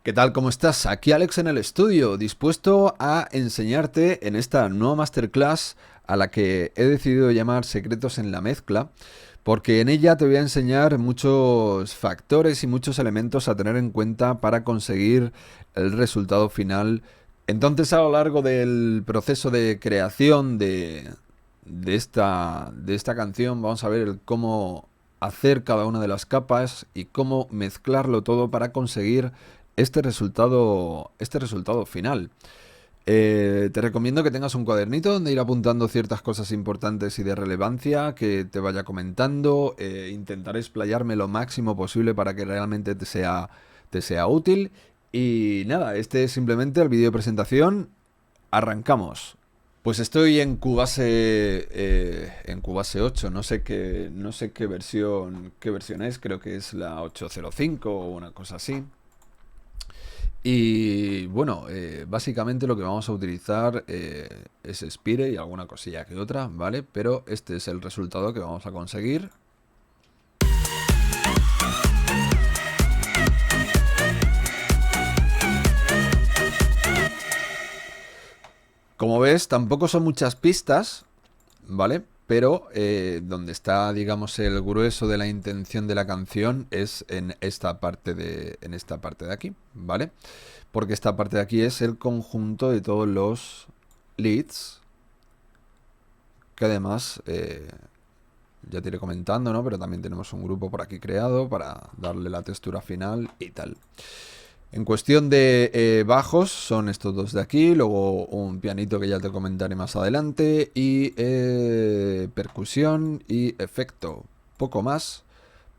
¿Qué tal? ¿Cómo estás? Aquí Alex en el estudio, dispuesto a enseñarte en esta nueva masterclass a la que he decidido llamar Secretos en la Mezcla, porque en ella te voy a enseñar muchos factores y muchos elementos a tener en cuenta para conseguir el resultado final. Entonces, a lo largo del proceso de creación de esta canción, vamos a ver cómo hacer cada una de las capas y cómo mezclarlo todo para conseguir este resultado final. Te recomiendo que tengas un cuadernito donde ir apuntando ciertas cosas importantes y de relevancia que te vaya comentando. Intentaré explayarme lo máximo posible para que realmente te sea útil. Y nada, este es simplemente el vídeo de presentación. Arrancamos. Pues estoy en Cubase 8, no sé qué versión es, creo que es la 805 o una cosa así. Y bueno, básicamente lo que vamos a utilizar es Spire y alguna cosilla que otra, ¿vale? Pero este es el resultado que vamos a conseguir. Como ves, tampoco son muchas pistas, ¿vale? Pero donde está, digamos, el grueso de la intención de la canción es en esta parte de aquí, ¿vale? Porque esta parte de aquí es el conjunto de todos los leads, que además ya te iré comentando, ¿no? Pero también tenemos un grupo por aquí creado para darle la textura final y tal. En cuestión de bajos, son estos dos de aquí, luego un pianito que ya te comentaré más adelante, y percusión y efecto, poco más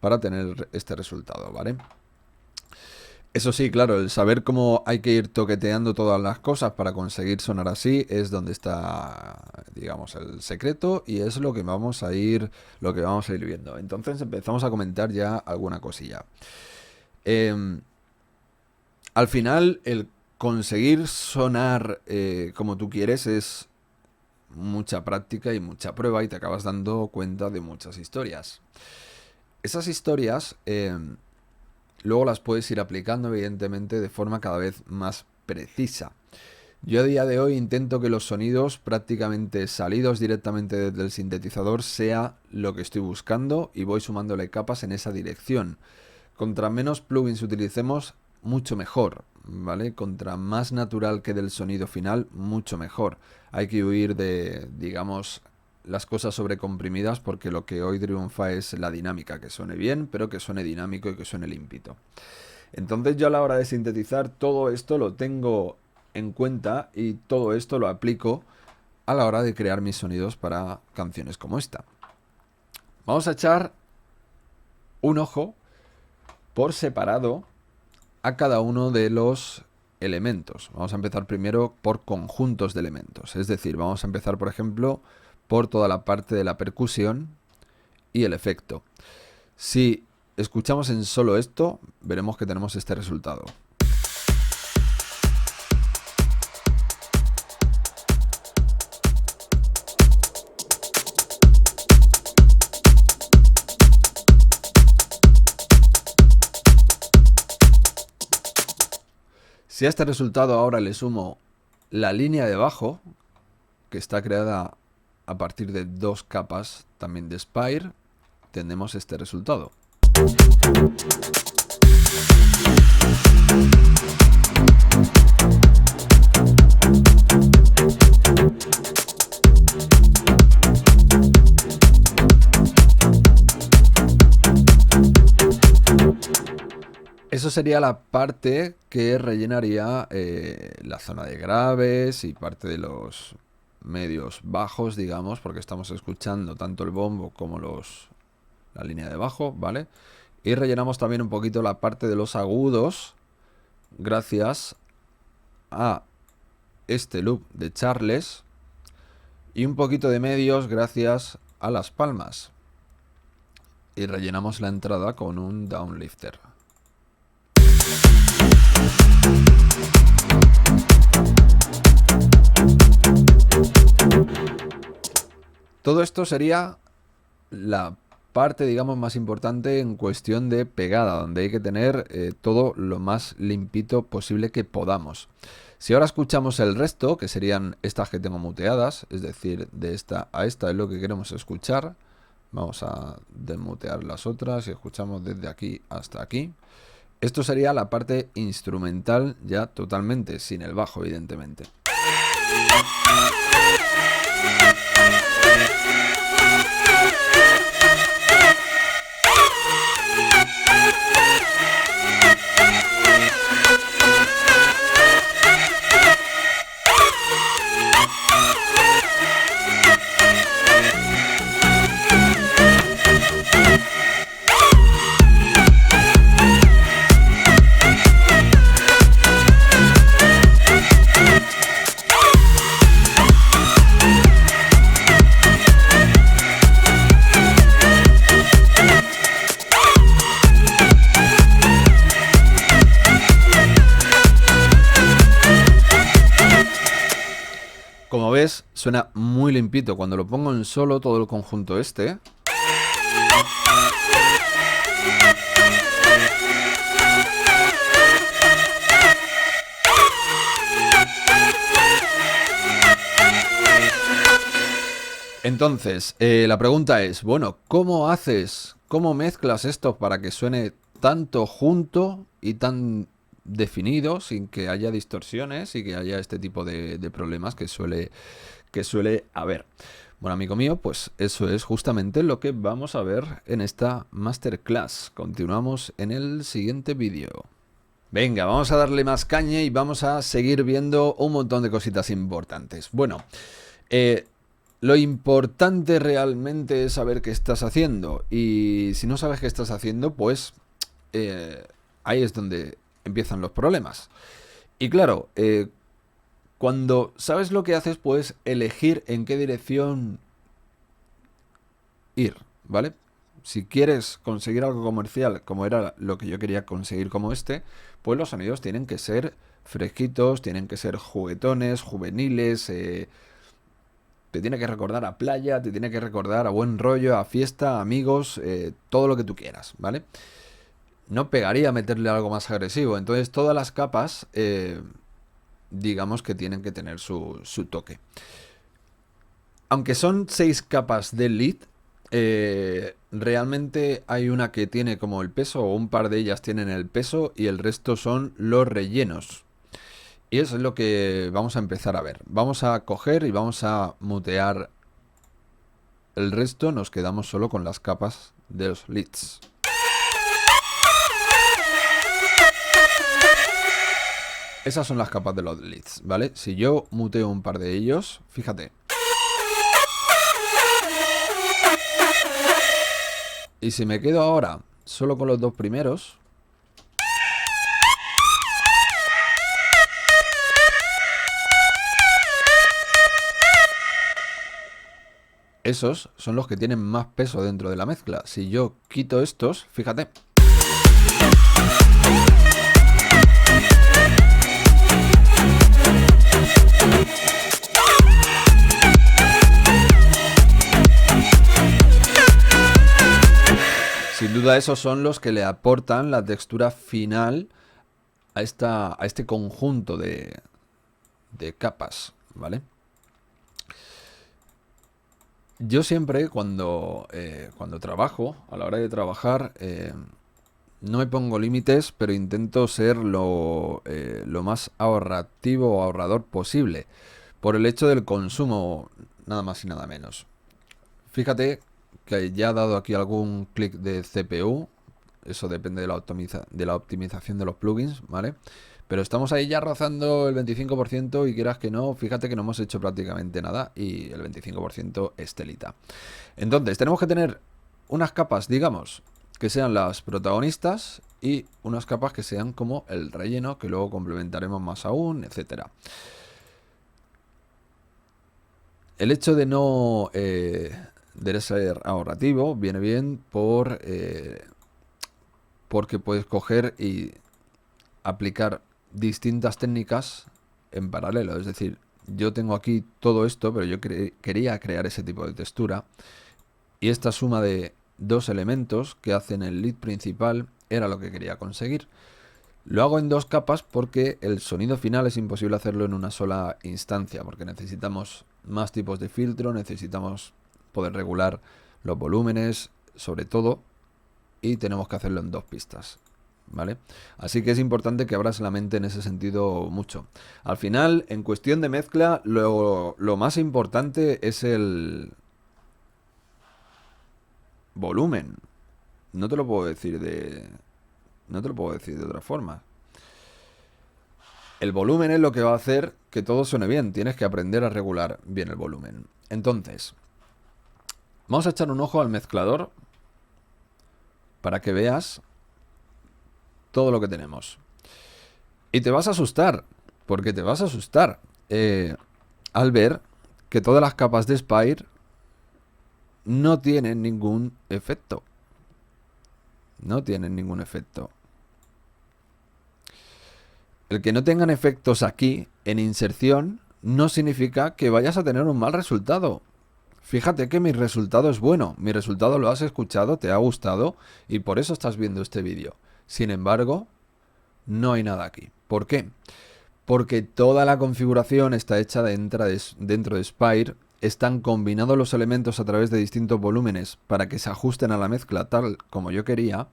para tener este resultado, ¿vale? Eso sí, claro, el saber cómo hay que ir toqueteando todas las cosas para conseguir sonar así es donde está, digamos, el secreto y es lo que vamos a ir viendo. Entonces empezamos a comentar ya alguna cosilla. Em, Al final, el conseguir sonar como tú quieres es mucha práctica y mucha prueba y te acabas dando cuenta de muchas historias. Esas historias luego las puedes ir aplicando, evidentemente, de forma cada vez más precisa. Yo a día de hoy intento que los sonidos prácticamente salidos directamente desde el sintetizador sea lo que estoy buscando y voy sumándole capas en esa dirección. Contra menos plugins utilicemos, mucho mejor, ¿vale? Contra más natural quede el sonido final, mucho mejor. Hay que huir de, digamos, las cosas sobrecomprimidas porque lo que hoy triunfa es la dinámica, que suene bien, pero que suene dinámico y que suene limpito. Entonces yo a la hora de sintetizar todo esto lo tengo en cuenta y todo esto lo aplico a la hora de crear mis sonidos para canciones como esta. Vamos a echar un ojo por separado a cada uno de los elementos. Vamos a empezar primero por conjuntos de elementos. Es decir, vamos a empezar, por ejemplo, por toda la parte de la percusión y el efecto. Si escuchamos en solo esto, veremos que tenemos este resultado. Si a este resultado ahora le sumo la línea de bajo, que está creada a partir de dos capas también de Spire, tenemos este resultado. Eso sería la parte que rellenaría la zona de graves y parte de los medios bajos, digamos, porque estamos escuchando tanto el bombo como la línea de bajo, ¿vale? Y rellenamos también un poquito la parte de los agudos gracias a este loop de Charles y un poquito de medios gracias a las palmas. Y rellenamos la entrada con un downlifter. Todo esto sería la parte, digamos, más importante en cuestión de pegada, donde hay que tener todo lo más limpito posible que podamos. Si ahora escuchamos el resto, que serían estas que tengo muteadas, es decir, de esta a esta es lo que queremos escuchar. Vamos a desmutear las otras y escuchamos desde aquí hasta aquí. Esto sería la parte instrumental ya totalmente, sin el bajo, evidentemente. Como ves, suena muy limpito. Cuando lo pongo en solo, todo el conjunto este. Entonces, la pregunta es, bueno, ¿cómo haces, cómo mezclas esto para que suene tanto junto y tan definido, sin que haya distorsiones y que haya este tipo de problemas que suele haber? Bueno, amigo mío, pues eso es justamente lo que vamos a ver en esta masterclass. Continuamos en el siguiente vídeo. Venga, vamos a darle más caña y vamos a seguir viendo un montón de cositas importantes. Bueno, lo importante realmente es saber qué estás haciendo. Y si no sabes qué estás haciendo, pues ahí es donde empiezan los problemas. Y claro, cuando sabes lo que haces, puedes elegir en qué dirección ir, ¿vale? Si quieres conseguir algo comercial, como era lo que yo quería conseguir como este, pues los sonidos tienen que ser fresquitos, tienen que ser juguetones, juveniles, te tiene que recordar a playa, te tiene que recordar a buen rollo, a fiesta, a amigos, todo lo que tú quieras, ¿vale? No pegaría meterle algo más agresivo. Entonces todas las capas, digamos que tienen que tener su toque. Aunque son 6 capas de lead, realmente hay una que tiene como el peso, o un par de ellas tienen el peso, y el resto son los rellenos. Y eso es lo que vamos a empezar a ver. Vamos a coger y vamos a mutear el resto, nos quedamos solo con las capas de los leads. Esas son las capas de los leads, ¿vale? Si yo muteo un par de ellos, fíjate. Y si me quedo ahora solo con los dos primeros, esos son los que tienen más peso dentro de la mezcla. Si yo quito estos, fíjate. Sin duda esos son los que le aportan la textura final a este conjunto de capas, ¿vale? Yo siempre cuando trabajo, a la hora de trabajar, no me pongo límites, pero intento ser lo más ahorrativo o ahorrador posible, por el hecho del consumo, nada más y nada menos. Fíjate que ya ha dado aquí algún clic de CPU, eso depende de la optimización de los plugins, ¿vale? Pero estamos ahí ya rozando el 25% y quieras que no, fíjate que no hemos hecho prácticamente nada y el 25% es telita. Entonces, tenemos que tener unas capas, digamos, que sean las protagonistas y unas capas que sean como el relleno, que luego complementaremos más aún, etcétera. El hecho de no de ser ahorrativo viene bien porque puedes coger y aplicar distintas técnicas en paralelo. Es decir, yo tengo aquí todo esto, pero yo quería crear ese tipo de textura. Y esta suma de dos elementos que hacen el lead principal, era lo que quería conseguir. Lo hago en dos capas porque el sonido final es imposible hacerlo en una sola instancia, porque necesitamos más tipos de filtro, necesitamos poder regular los volúmenes, sobre todo, y tenemos que hacerlo en dos pistas, ¿vale? Así que es importante que abras la mente en ese sentido mucho. Al final, en cuestión de mezcla, lo más importante es el volumen. No te lo puedo decir no te lo puedo decir de otra forma. El volumen es lo que va a hacer que todo suene bien. Tienes que aprender a regular bien el volumen. Entonces, vamos a echar un ojo al mezclador para que veas todo lo que tenemos. Y te vas a asustar, porque te vas a asustar al ver que todas las capas de Spire no tienen ningún efecto. No tienen ningún efecto. El que no tengan efectos aquí, en inserción, no significa que vayas a tener un mal resultado. Fíjate que mi resultado es bueno, mi resultado lo has escuchado, te ha gustado y por eso estás viendo este vídeo. Sin embargo, no hay nada aquí. ¿Por qué? Porque toda la configuración está hecha dentro de Spire, están combinados los elementos a través de distintos volúmenes para que se ajusten a la mezcla tal como yo quería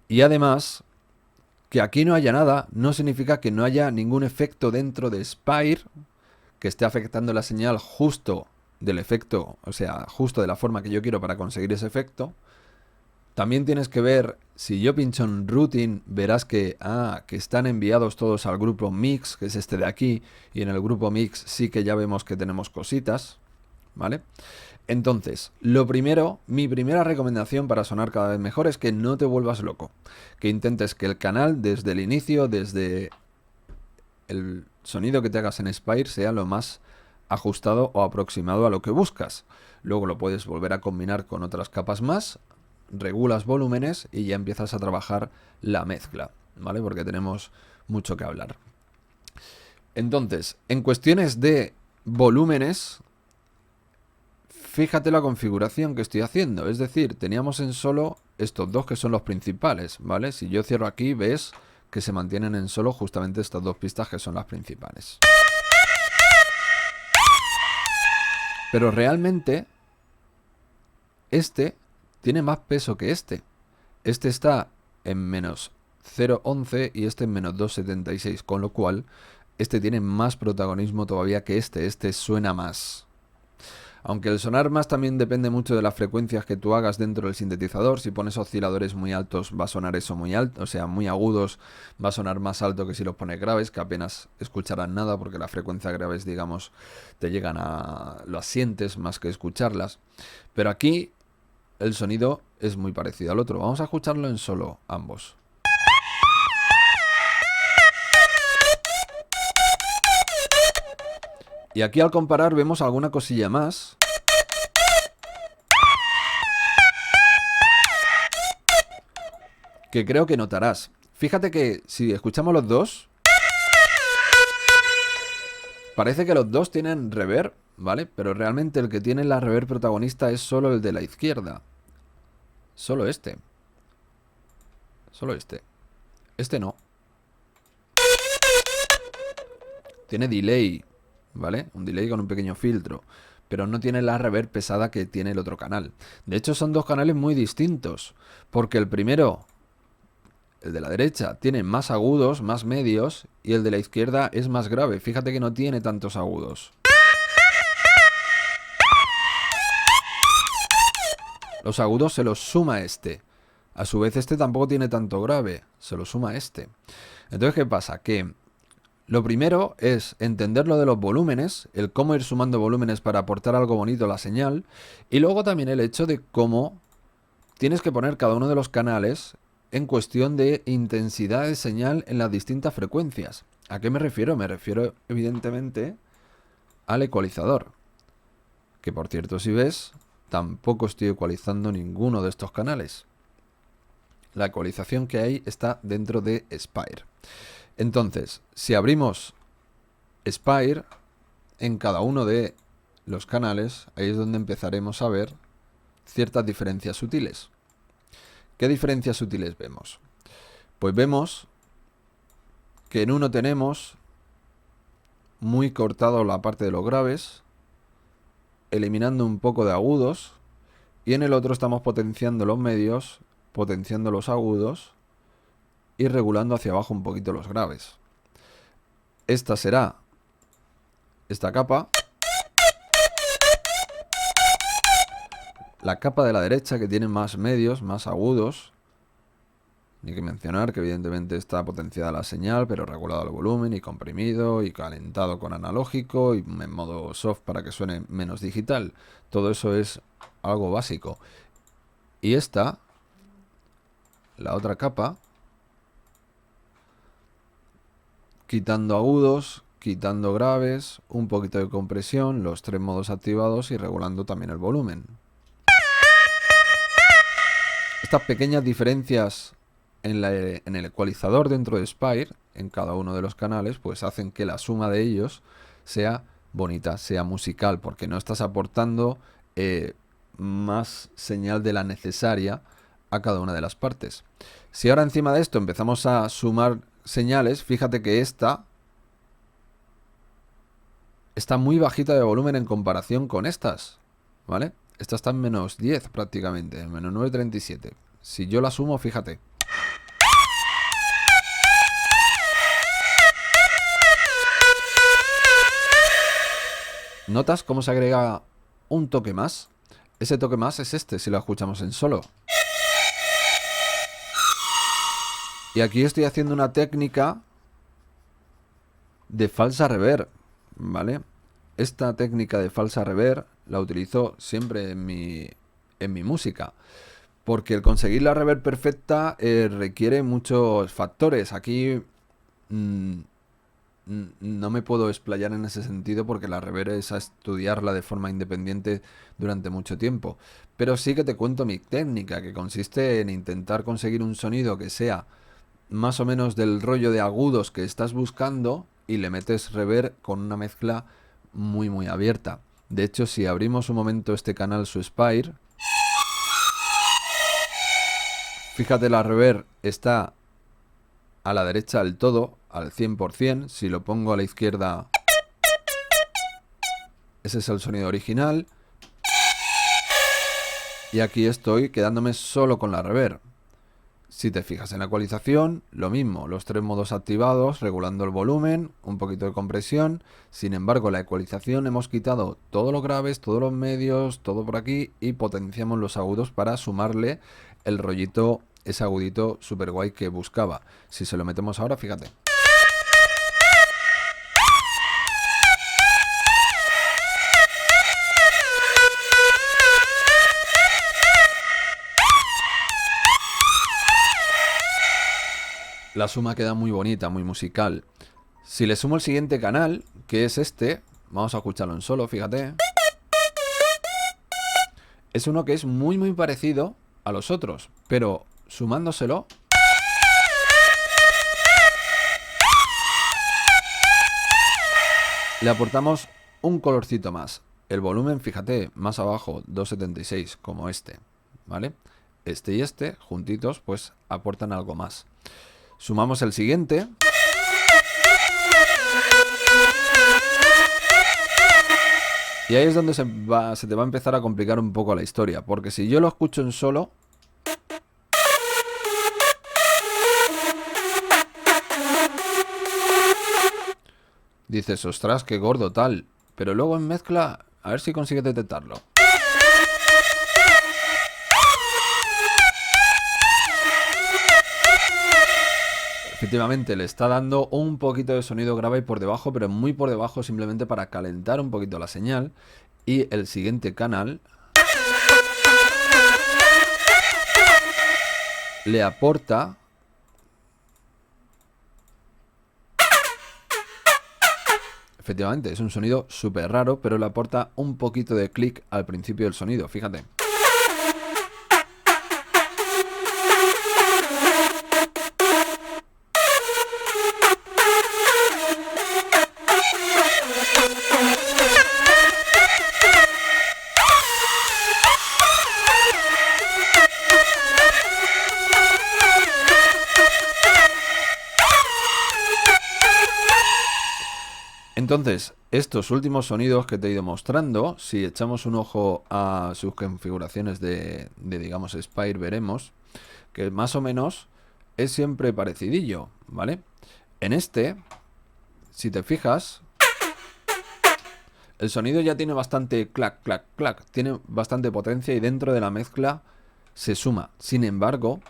y además... Que aquí no haya nada no significa que no haya ningún efecto dentro de Spire que esté afectando la señal justo del efecto, o sea, justo de la forma que yo quiero para conseguir ese efecto. También tienes que ver, si yo pincho en Routing, verás que están enviados todos al grupo Mix, que es este de aquí, y en el grupo Mix sí que ya vemos que tenemos cositas, ¿vale? Entonces, lo primero, mi primera recomendación para sonar cada vez mejor es que no te vuelvas loco. Que intentes que el canal desde el inicio, desde el sonido que te hagas en Spire, sea lo más ajustado o aproximado a lo que buscas. Luego lo puedes volver a combinar con otras capas más, regulas volúmenes y ya empiezas a trabajar la mezcla, ¿vale? Porque tenemos mucho que hablar. Entonces, en cuestiones de volúmenes... Fíjate la configuración que estoy haciendo, es decir, teníamos en solo estos dos que son los principales, ¿vale? Si yo cierro aquí, ves que se mantienen en solo justamente estas dos pistas que son las principales. Pero realmente, este tiene más peso que este. Este está en menos 0,11 y este en menos 2,76, con lo cual este tiene más protagonismo todavía que este. Este suena más. Aunque el sonar más también depende mucho de las frecuencias que tú hagas dentro del sintetizador. Si pones osciladores muy altos va a sonar eso muy alto, o sea, muy agudos, va a sonar más alto que si los pones graves, que apenas escucharán nada porque las frecuencias graves, digamos, te llegan a... las sientes más que escucharlas. Pero aquí el sonido es muy parecido al otro. Vamos a escucharlo en solo ambos. Y aquí al comparar vemos alguna cosilla más. Que creo que notarás. Fíjate que si escuchamos los dos, parece que los dos tienen reverb, ¿vale? Pero realmente el que tiene la reverb protagonista es solo el de la izquierda. Solo este. Solo este. Este no. Tiene delay, ¿vale? Un delay con un pequeño filtro. Pero no tiene la reverb pesada que tiene el otro canal. De hecho, son dos canales muy distintos. Porque el primero, el de la derecha, tiene más agudos, más medios. Y el de la izquierda es más grave. Fíjate que no tiene tantos agudos. Los agudos se los suma este. A su vez este tampoco tiene tanto grave. Se lo suma este. Entonces, ¿qué pasa? Que lo primero es entender lo de los volúmenes, el cómo ir sumando volúmenes para aportar algo bonito a la señal, y luego también el hecho de cómo tienes que poner cada uno de los canales en cuestión de intensidad de señal en las distintas frecuencias. ¿A qué me refiero? Me refiero evidentemente al ecualizador, que por cierto, si ves, tampoco estoy ecualizando ninguno de estos canales. La ecualización que hay está dentro de Spire. Entonces, si abrimos Spire, en cada uno de los canales, ahí es donde empezaremos a ver ciertas diferencias sutiles. ¿Qué diferencias sutiles vemos? Pues vemos que en uno tenemos muy cortado la parte de los graves, eliminando un poco de agudos, y en el otro estamos potenciando los medios, potenciando los agudos y regulando hacia abajo un poquito los graves. Esta será esta capa. La capa de la derecha, que tiene más medios, más agudos. Ni que mencionar que evidentemente está potenciada la señal, pero regulado el volumen y comprimido y calentado con analógico y en modo soft para que suene menos digital. Todo eso es algo básico. Y esta, la otra capa, quitando agudos, quitando graves, un poquito de compresión, los 3 modos activados y regulando también el volumen. Estas pequeñas diferencias en el ecualizador dentro de Spire, en cada uno de los canales, pues hacen que la suma de ellos sea bonita, sea musical, porque no estás aportando más señal de la necesaria a cada una de las partes. Si ahora encima de esto empezamos a sumar señales, fíjate que esta está muy bajita de volumen en comparación con estas, ¿vale? Esta está en menos 10 prácticamente, en menos 9,37. Si yo la sumo, fíjate. ¿Notas cómo se agrega un toque más? Ese toque más es este, si lo escuchamos en solo. Y aquí estoy haciendo una técnica de falsa reverb, ¿vale? Esta técnica de falsa reverb la utilizo siempre en mi música, porque el conseguir la reverb perfecta requiere muchos factores. Aquí no me puedo explayar en ese sentido porque la reverb es a estudiarla de forma independiente durante mucho tiempo. Pero sí que te cuento mi técnica, que consiste en intentar conseguir un sonido que sea más o menos del rollo de agudos que estás buscando y le metes reverb con una mezcla muy abierta. De hecho, si abrimos un momento este canal su Spire, fíjate, la reverb está a la derecha del todo, al 100%. Si lo pongo a la izquierda, ese es el sonido original. Y aquí estoy quedándome solo con la reverb. Si te fijas en la ecualización, lo mismo, los 3 modos activados, regulando el volumen, un poquito de compresión. Sin embargo, la ecualización hemos quitado todos los graves, todos los medios, todo por aquí, y potenciamos los agudos para sumarle el rollito, ese agudito super guay que buscaba. Si se lo metemos ahora, fíjate. La suma queda muy bonita, muy musical. Si le sumo el siguiente canal, que es este, vamos a escucharlo en solo, fíjate. Es uno que es muy parecido a los otros, pero sumándoselo, le aportamos un colorcito más. El volumen, fíjate, más abajo, 2,76, como este, ¿vale? Este y este, juntitos, pues aportan algo más. Sumamos el siguiente. Y ahí es donde se te va a empezar a complicar un poco la historia. Porque si yo lo escucho en solo, dices, ostras, qué gordo tal. Pero luego en mezcla, a ver si consigues detectarlo. Efectivamente, le está dando un poquito de sonido grave por debajo, pero muy por debajo, simplemente para calentar un poquito la señal. Y el siguiente canal le aporta efectivamente, es un sonido súper raro, pero le aporta un poquito de clic al principio del sonido, fíjate. Entonces, estos últimos sonidos que te he ido mostrando, si echamos un ojo a sus configuraciones de digamos, Spire, veremos que más o menos es siempre parecidillo, ¿vale? En este, si te fijas, el sonido ya tiene bastante clac, clac, clac, tiene bastante potencia y dentro de la mezcla se suma. Sin embargo,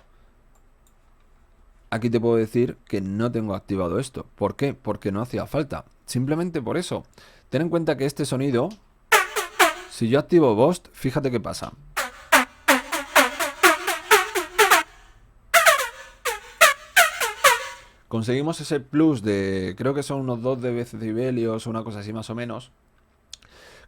aquí te puedo decir que no tengo activado esto. ¿Por qué? Porque no hacía falta. Simplemente por eso. Ten en cuenta que este sonido, si yo activo Boost, fíjate qué pasa. Conseguimos ese plus de, creo que son unos 2 decibelios o una cosa así más o menos.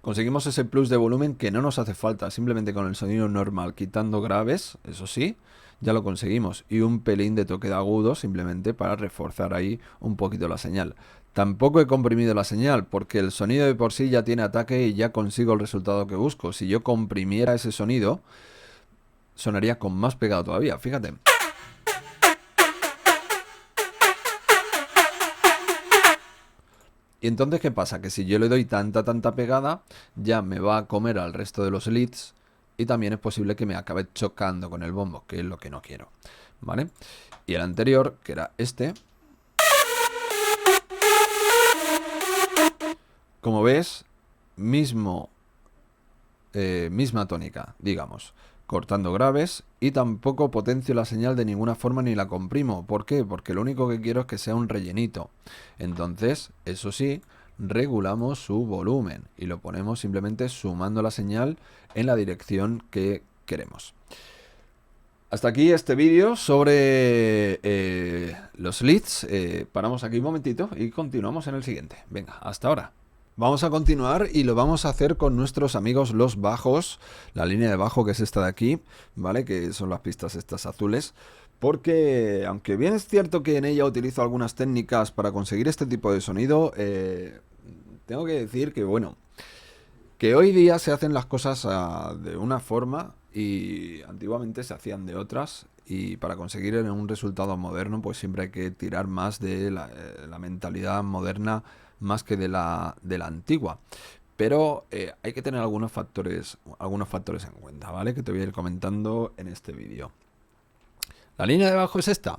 Conseguimos ese plus de volumen que no nos hace falta. Simplemente con el sonido normal, quitando graves, eso sí, ya lo conseguimos. Y un pelín de toque de agudo simplemente para reforzar ahí un poquito la señal. Tampoco he comprimido la señal porque el sonido de por sí ya tiene ataque y ya consigo el resultado que busco. Si yo comprimiera ese sonido, sonaría con más pegado todavía, fíjate. Y entonces, ¿qué pasa? Que si yo le doy tanta pegada, ya me va a comer al resto de los leads y también es posible que me acabe chocando con el bombo, que es lo que no quiero, ¿vale? Y el anterior, que era este, como ves, misma tónica, digamos, cortando graves y tampoco potencio la señal de ninguna forma ni la comprimo. ¿Por qué? Porque lo único que quiero es que sea un rellenito. Entonces, eso sí, regulamos su volumen y lo ponemos simplemente sumando la señal en la dirección que queremos. Hasta aquí este vídeo sobre los leads. Paramos aquí un momentito y continuamos en el siguiente. Venga, hasta ahora. Vamos a continuar y lo vamos a hacer con nuestros amigos los bajos, la línea de bajo que es esta de aquí, ¿vale? Que son las pistas estas azules. Porque, aunque bien es cierto que en ella utilizo algunas técnicas para conseguir este tipo de sonido, tengo que decir que, bueno, que hoy día se hacen las cosas de una forma y antiguamente se hacían de otras. Y para conseguir un resultado moderno, pues siempre hay que tirar más de la mentalidad moderna más que de la antigua. Pero hay que tener algunos factores en cuenta, ¿vale? Que te voy a ir comentando en este vídeo. La línea de bajo es esta.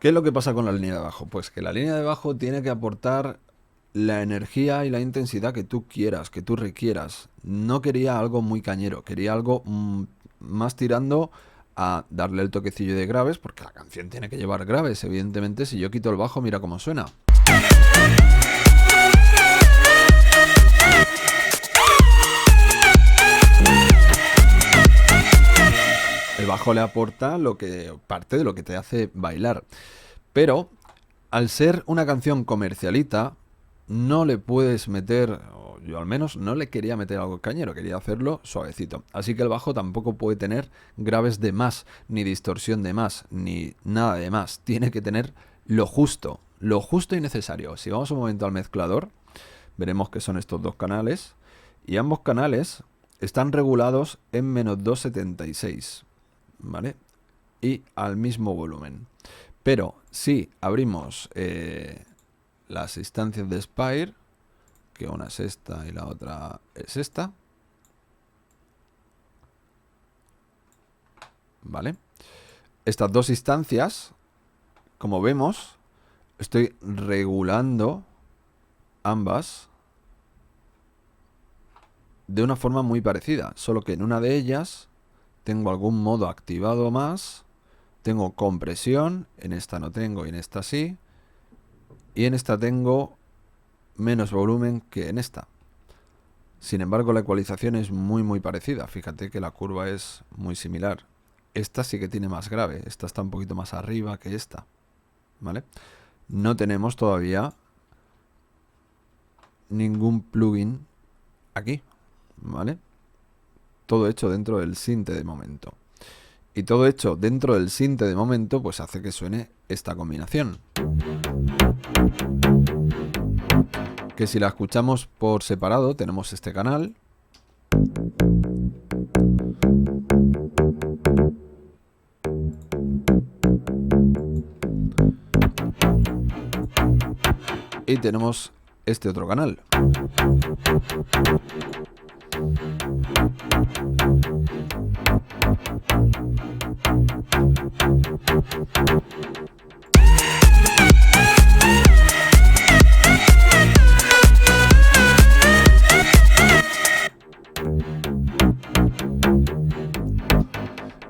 ¿Qué es lo que pasa con la línea de bajo? Pues que la línea de bajo tiene que aportar la energía y la intensidad que tú quieras, que tú requieras. No quería algo muy cañero, quería algo más tirando a darle el toquecillo de graves, porque la canción tiene que llevar graves. Evidentemente, si yo quito el bajo, mira cómo suena. El bajo le aporta parte de lo que te hace bailar. Pero, al ser una canción comercialita, no le puedes meter, o yo al menos no le quería meter algo cañero, quería hacerlo suavecito. Así que el bajo tampoco puede tener graves de más, ni distorsión de más, ni nada de más. Tiene que tener lo justo y necesario. Si vamos un momento al mezclador, veremos que son estos dos canales, y ambos canales están regulados en menos 276, ¿vale? Y al mismo volumen. Pero si abrimos las instancias de Spire, que una es esta y la otra es esta, ¿vale? Estas dos instancias, como vemos, estoy regulando ambas de una forma muy parecida, solo que en una de ellas tengo algún modo activado más, tengo compresión, en esta no tengo y en esta sí, y en esta tengo menos volumen que en esta. Sin embargo, la ecualización es muy parecida. Fíjate que la curva es muy similar. Esta sí que tiene más grave. Esta está un poquito más arriba que esta, ¿vale? No tenemos todavía ningún plugin aquí, ¿vale? Todo hecho dentro del sinte de momento. Y todo hecho dentro del sinte de momento, pues hace que suene esta combinación. Que si la escuchamos por separado, tenemos este canal. Y tenemos este otro canal.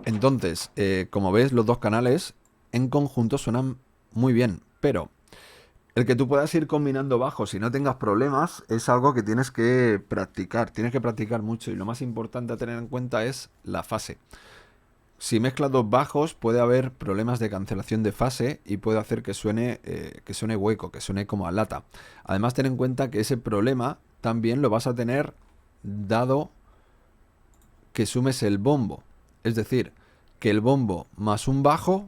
Entonces, como ves, los dos canales en conjunto suenan muy bien, pero el que tú puedas ir combinando bajos y no tengas problemas es algo que tienes que practicar mucho, y lo más importante a tener en cuenta es la fase. Si mezclas dos bajos puede haber problemas de cancelación de fase y puede hacer que suene hueco, que suene como a lata. Además, ten en cuenta que ese problema también lo vas a tener dado que sumes el bombo. Es decir, que el bombo más un bajo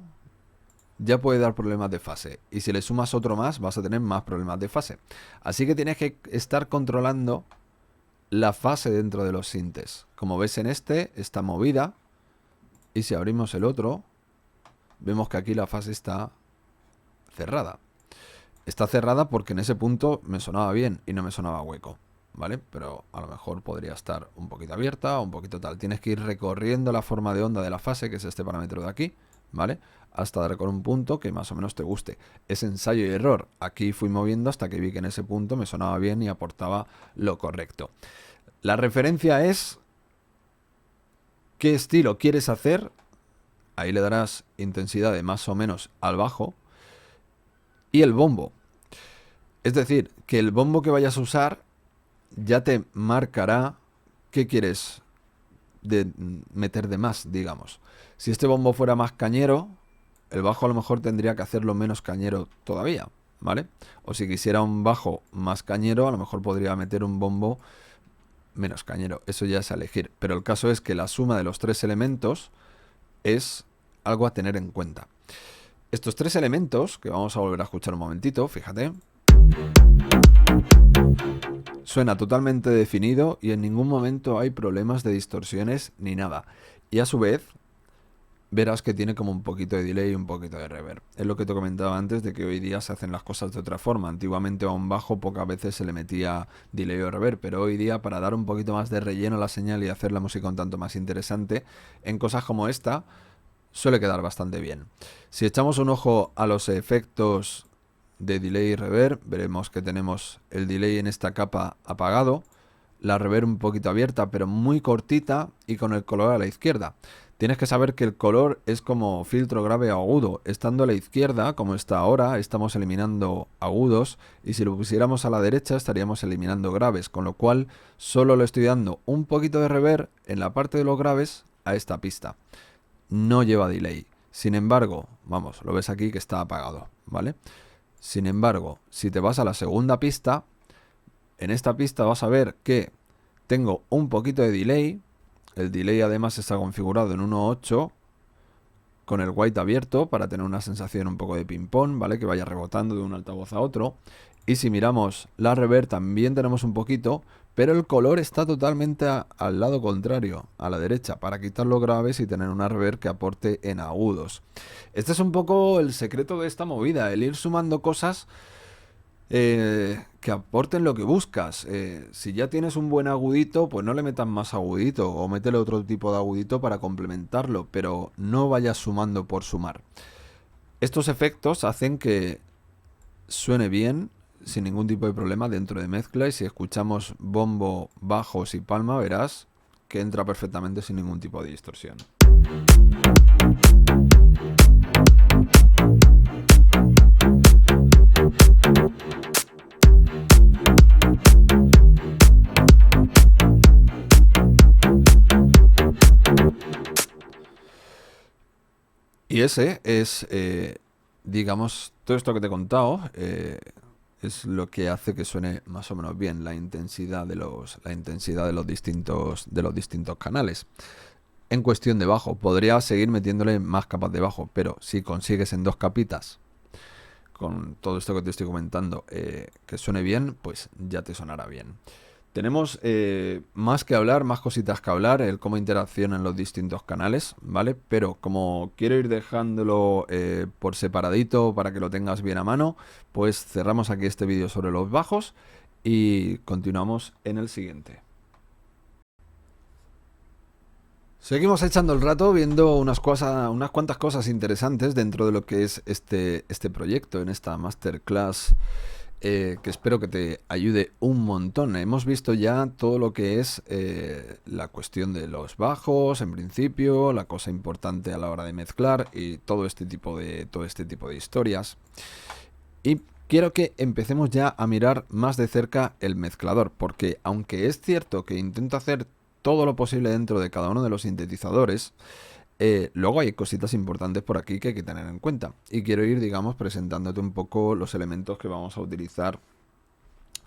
ya puede dar problemas de fase. Y si le sumas otro más, vas a tener más problemas de fase. Así que tienes que estar controlando la fase dentro de los sintes. Como ves en este, está movida. Y si abrimos el otro, vemos que aquí la fase está cerrada. Está cerrada porque en ese punto me sonaba bien y no me sonaba hueco, ¿vale? Pero a lo mejor podría estar un poquito abierta o un poquito tal. Tienes que ir recorriendo la forma de onda de la fase, que es este parámetro de aquí, ¿vale? Hasta dar con un punto que más o menos te guste. Es ensayo y error. Aquí fui moviendo hasta que vi que en ese punto me sonaba bien y aportaba lo correcto. La referencia es qué estilo quieres hacer. Ahí le darás intensidad de más o menos al bajo. Y el bombo. Es decir, que el bombo que vayas a usar ya te marcará qué quieres meter de más, digamos. Si este bombo fuera más cañero, el bajo a lo mejor tendría que hacerlo menos cañero todavía, ¿vale? O si quisiera un bajo más cañero, a lo mejor podría meter un bombo menos cañero. Eso ya es a elegir. Pero el caso es que la suma de los tres elementos es algo a tener en cuenta. Estos tres elementos, que vamos a volver a escuchar un momentito, fíjate, suena totalmente definido y en ningún momento hay problemas de distorsiones ni nada. Y a su vez, verás que tiene como un poquito de delay y un poquito de reverb. Es lo que te comentaba antes de que hoy día se hacen las cosas de otra forma. Antiguamente a un bajo pocas veces se le metía delay o reverb, pero hoy día, para dar un poquito más de relleno a la señal y hacer la música un tanto más interesante, en cosas como esta suele quedar bastante bien. Si echamos un ojo a los efectos de delay y reverb, veremos que tenemos el delay en esta capa apagado, la reverb un poquito abierta pero muy cortita y con el color a la izquierda. Tienes que saber que el color es como filtro grave o agudo. Estando a la izquierda, como está ahora, estamos eliminando agudos, y si lo pusiéramos a la derecha estaríamos eliminando graves, con lo cual solo le estoy dando un poquito de reverb en la parte de los graves a esta pista. No lleva delay. Sin embargo, vamos, lo ves aquí que está apagado, ¿vale? Sin embargo, si te vas a la segunda pista, en esta pista vas a ver que tengo un poquito de delay. El delay además está configurado en 1.8 con el white abierto para tener una sensación un poco de ping-pong, ¿vale? Que vaya rebotando de un altavoz a otro. Y si miramos la reverb también tenemos un poquito, pero el color está totalmente al lado contrario, a la derecha, para quitar los graves y tener una reverb que aporte en agudos. Este es un poco el secreto de esta movida, el ir sumando cosas que aporten lo que buscas. Si ya tienes un buen agudito, pues no le metas más agudito, o métele otro tipo de agudito para complementarlo, pero no vayas sumando por sumar. Estos efectos hacen que suene bien, sin ningún tipo de problema dentro de mezcla, y si escuchamos bombo, bajos y palma, verás que entra perfectamente sin ningún tipo de distorsión. Y ese es, digamos, todo esto que te he contado, es lo que hace que suene más o menos bien la intensidad de los distintos canales. en cuestión de bajo. Podría seguir metiéndole más capas de bajo, pero si consigues en 2 capitas, con todo esto que te estoy comentando, que suene bien, pues ya te sonará bien. Tenemos más que hablar, más cositas que hablar, el cómo interaccionan los distintos canales, ¿vale? Pero como quiero ir dejándolo por separadito para que lo tengas bien a mano, pues cerramos aquí este vídeo sobre los bajos y continuamos en el siguiente. Seguimos echando el rato viendo unas cuantas cosas interesantes dentro de lo que es este proyecto, en esta masterclass, que espero que te ayude un montón. Hemos visto ya todo lo que es la cuestión de los bajos, en principio, la cosa importante a la hora de mezclar y todo este tipo de historias. Y quiero que empecemos ya a mirar más de cerca el mezclador, porque aunque es cierto que intento hacer todo lo posible dentro de cada uno de los sintetizadores, luego hay cositas importantes por aquí que hay que tener en cuenta. Y quiero ir, digamos, presentándote un poco los elementos que vamos a utilizar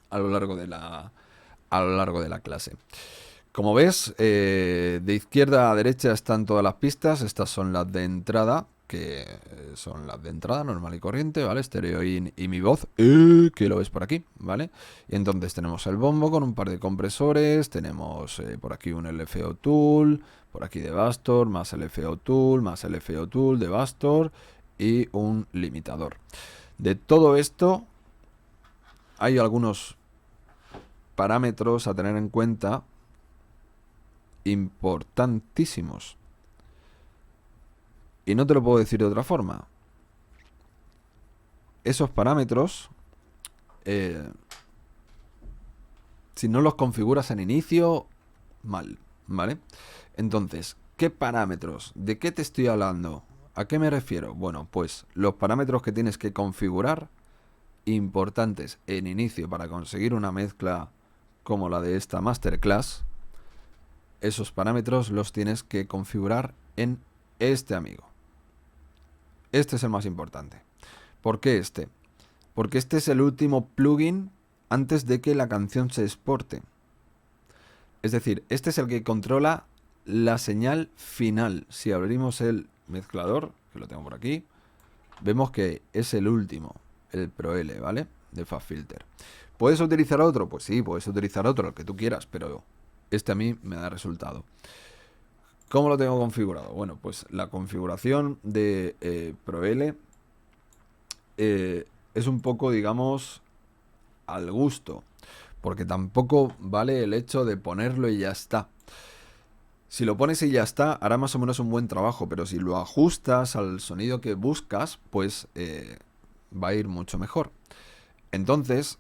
a lo largo de la clase. Como ves, de izquierda a derecha están todas las pistas. Estas son las de entrada, que son las de entrada normal y corriente, ¿vale? Stereo in y mi voz, que lo ves por aquí, ¿vale? Y entonces tenemos el bombo con un par de compresores, tenemos por aquí un LFO Tool, por aquí de Bastor, más LFO Tool, más LFO Tool de Bastor y un limitador. De todo esto hay algunos parámetros a tener en cuenta importantísimos. Y no te lo puedo decir de otra forma. Esos parámetros, si no los configuras en inicio, mal, ¿vale? Entonces, ¿qué parámetros? ¿De qué te estoy hablando? ¿A qué me refiero? Bueno, pues los parámetros que tienes que configurar, importantes en inicio para conseguir una mezcla como la de esta masterclass, esos parámetros los tienes que configurar en este amigo. Este es el más importante. ¿Por qué este? Porque este es el último plugin antes de que la canción se exporte. Es decir, este es el que controla la señal final. Si abrimos el mezclador, que lo tengo por aquí, vemos que es el último, el Pro L, ¿vale? De FabFilter. ¿Puedes utilizar otro? Pues sí, puedes utilizar otro, el que tú quieras, pero este a mí me da resultado. ¿Cómo lo tengo configurado? Bueno, pues la configuración de Pro L es un poco, digamos, al gusto, porque tampoco vale el hecho de ponerlo y ya está. Si lo pones y ya está, hará más o menos un buen trabajo, pero si lo ajustas al sonido que buscas, pues va a ir mucho mejor. Entonces,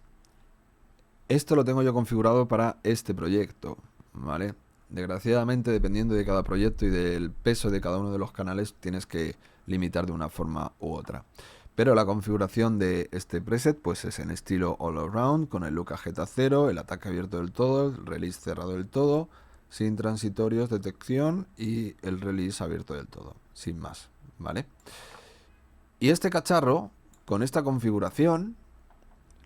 esto lo tengo yo configurado para este proyecto, ¿vale? Desgraciadamente, dependiendo de cada proyecto y del peso de cada uno de los canales, tienes que limitar de una forma u otra. Pero la configuración de este preset pues es en estilo all around, con el look a Z0, el ataque abierto del todo, el release cerrado del todo, sin transitorios, detección y el release abierto del todo, sin más, ¿vale? Y este cacharro, con esta configuración,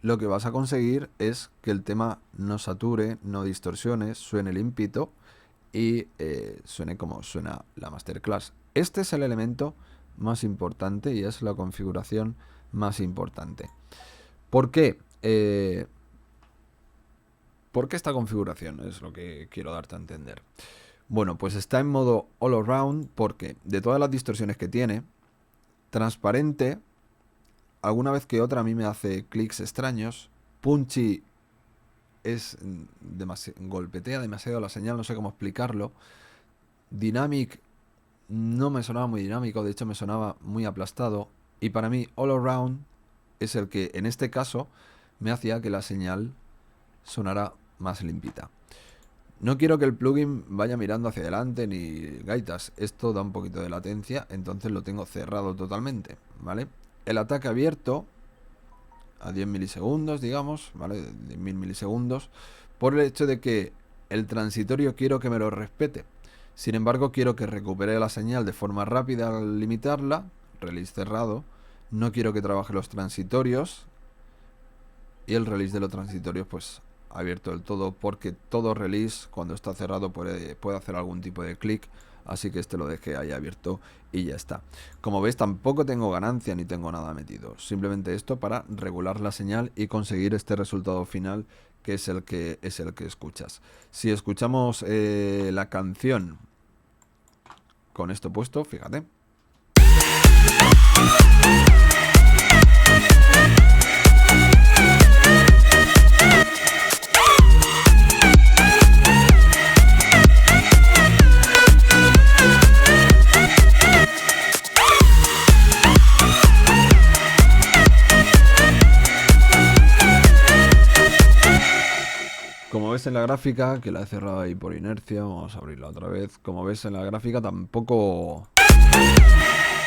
lo que vas a conseguir es que el tema no sature, no distorsione, suene limpito y suene como suena la masterclass. Este es el elemento más importante y es la configuración más importante. ¿Por qué? ¿Por qué esta configuración? Es lo que quiero darte a entender. Bueno, pues está en modo all around porque de todas las distorsiones que tiene, transparente, alguna vez que otra a mí me hace clics extraños, punchy golpetea demasiado la señal, no sé cómo explicarlo. Dynamic no me sonaba muy dinámico, de hecho me sonaba muy aplastado. Y para mí all around es el que en este caso me hacía que la señal sonara más limpita. No quiero que el plugin vaya mirando hacia adelante ni gaitas. Esto da un poquito de latencia, entonces lo tengo cerrado totalmente, ¿vale? El ataque abierto a 10 milisegundos, digamos, ¿vale? 10.000 milisegundos, por el hecho de que el transitorio quiero que me lo respete. Sin embargo, quiero que recupere la señal de forma rápida al limitarla, release cerrado. No quiero que trabaje los transitorios y el release de los transitorios, pues abierto del todo, porque todo release cuando está cerrado puede hacer algún tipo de clic así que este lo dejé ahí abierto y ya está. Como veis, tampoco tengo ganancia ni tengo nada metido, simplemente esto para regular la señal y conseguir este resultado final, que es el que escuchas. Si escuchamos la canción con esto puesto, fíjate. Como ves en la gráfica, que la he cerrado ahí por inercia, vamos a abrirla otra vez. Como ves en la gráfica tampoco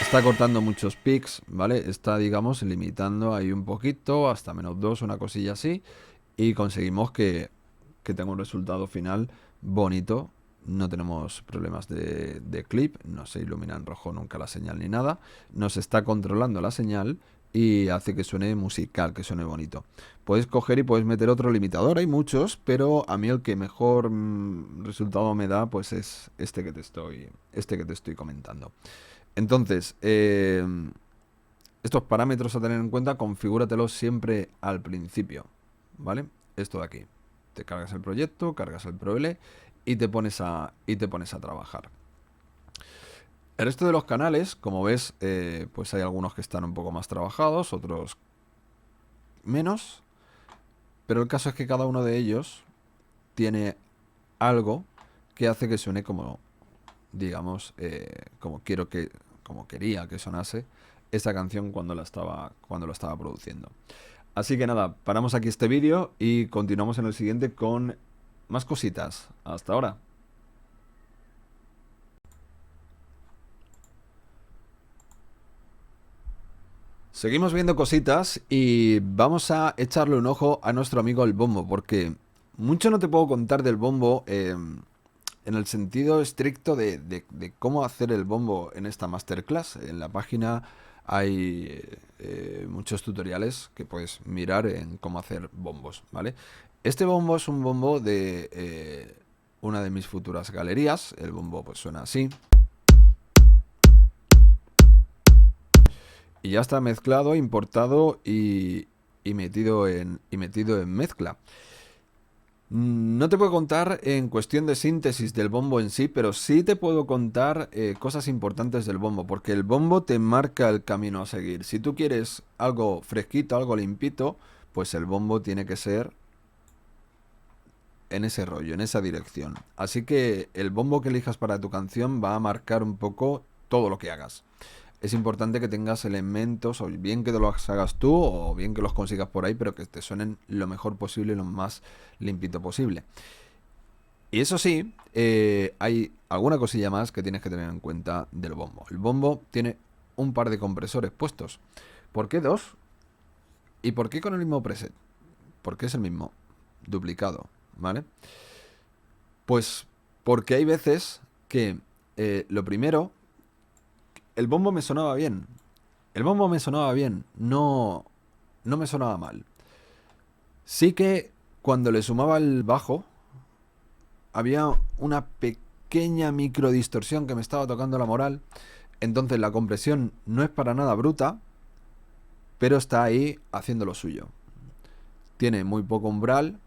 está cortando muchos pics, ¿vale? Está, digamos, limitando ahí un poquito, hasta -2, una cosilla así. Y conseguimos que tenga un resultado final bonito. No tenemos problemas de clip, no se ilumina en rojo nunca la señal ni nada. Nos está controlando la señal y hace que suene musical, que suene bonito. Puedes coger y puedes meter otro limitador, hay muchos, pero a mí el que mejor resultado me da pues es este que te estoy comentando. Entonces, estos parámetros a tener en cuenta, configúratelos siempre al principio, ¿vale? Esto de aquí. Te cargas el proyecto, cargas el ProL y te pones a trabajar. El resto de los canales, como ves, pues hay algunos que están un poco más trabajados, otros menos. Pero el caso es que cada uno de ellos tiene algo que hace que suene como, digamos, como quería que sonase esa canción cuando lo estaba produciendo. Así que nada, paramos aquí este vídeo y continuamos en el siguiente con más cositas. Hasta ahora. Seguimos viendo cositas y vamos a echarle un ojo a nuestro amigo el bombo, porque mucho no te puedo contar del bombo en el sentido estricto de cómo hacer el bombo en esta masterclass. En la página hay muchos tutoriales que puedes mirar en cómo hacer bombos, ¿vale? Este bombo es un bombo de una de mis futuras galerías. El bombo pues suena así. Y ya está mezclado, importado y metido en mezcla. No te puedo contar en cuestión de síntesis del bombo en sí, pero sí te puedo contar cosas importantes del bombo, porque el bombo te marca el camino a seguir. Si tú quieres algo fresquito, algo limpito, pues el bombo tiene que ser en ese rollo, en esa dirección. Así que el bombo que elijas para tu canción va a marcar un poco todo lo que hagas. Es importante que tengas elementos, o bien que te los hagas tú, o bien que los consigas por ahí, pero que te suenen lo mejor posible y lo más limpito posible. Y eso sí, hay alguna cosilla más que tienes que tener en cuenta del bombo. El bombo tiene un par de compresores puestos. ¿Por qué dos? ¿Y por qué con el mismo preset? Porque es el mismo, duplicado, ¿vale? Pues porque hay veces que lo primero, el bombo me sonaba bien. El bombo me sonaba bien, no me sonaba mal. Sí que cuando le sumaba el bajo, había una pequeña micro distorsión que me estaba tocando la moral. Entonces la compresión no es para nada bruta, pero está ahí haciendo lo suyo. Tiene muy poco umbral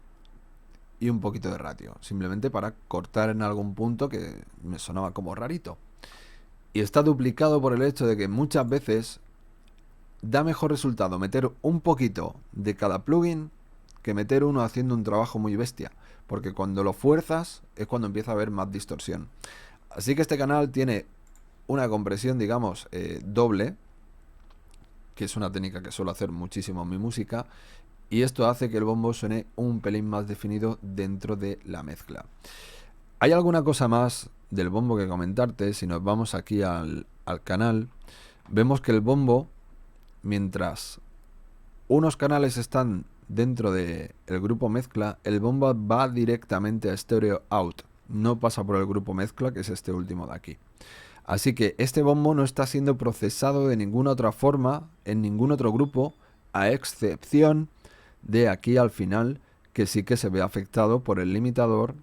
y un poquito de ratio, simplemente para cortar en algún punto que me sonaba como rarito. Y está duplicado por el hecho de que muchas veces da mejor resultado meter un poquito de cada plugin que meter uno haciendo un trabajo muy bestia, porque cuando lo fuerzas es cuando empieza a haber más distorsión. Así que este canal tiene una compresión, digamos, doble, que es una técnica que suelo hacer muchísimo en mi música, y esto hace que el bombo suene un pelín más definido dentro de la mezcla. ¿Hay alguna cosa más del bombo que comentarte? Si nos vamos aquí al canal, vemos que el bombo, mientras unos canales están dentro del grupo mezcla, el bombo va directamente a stereo out, no pasa por el grupo mezcla, que es este último de aquí. Así que este bombo no está siendo procesado de ninguna otra forma en ningún otro grupo, a excepción de aquí al final, que sí que se ve afectado por el limitador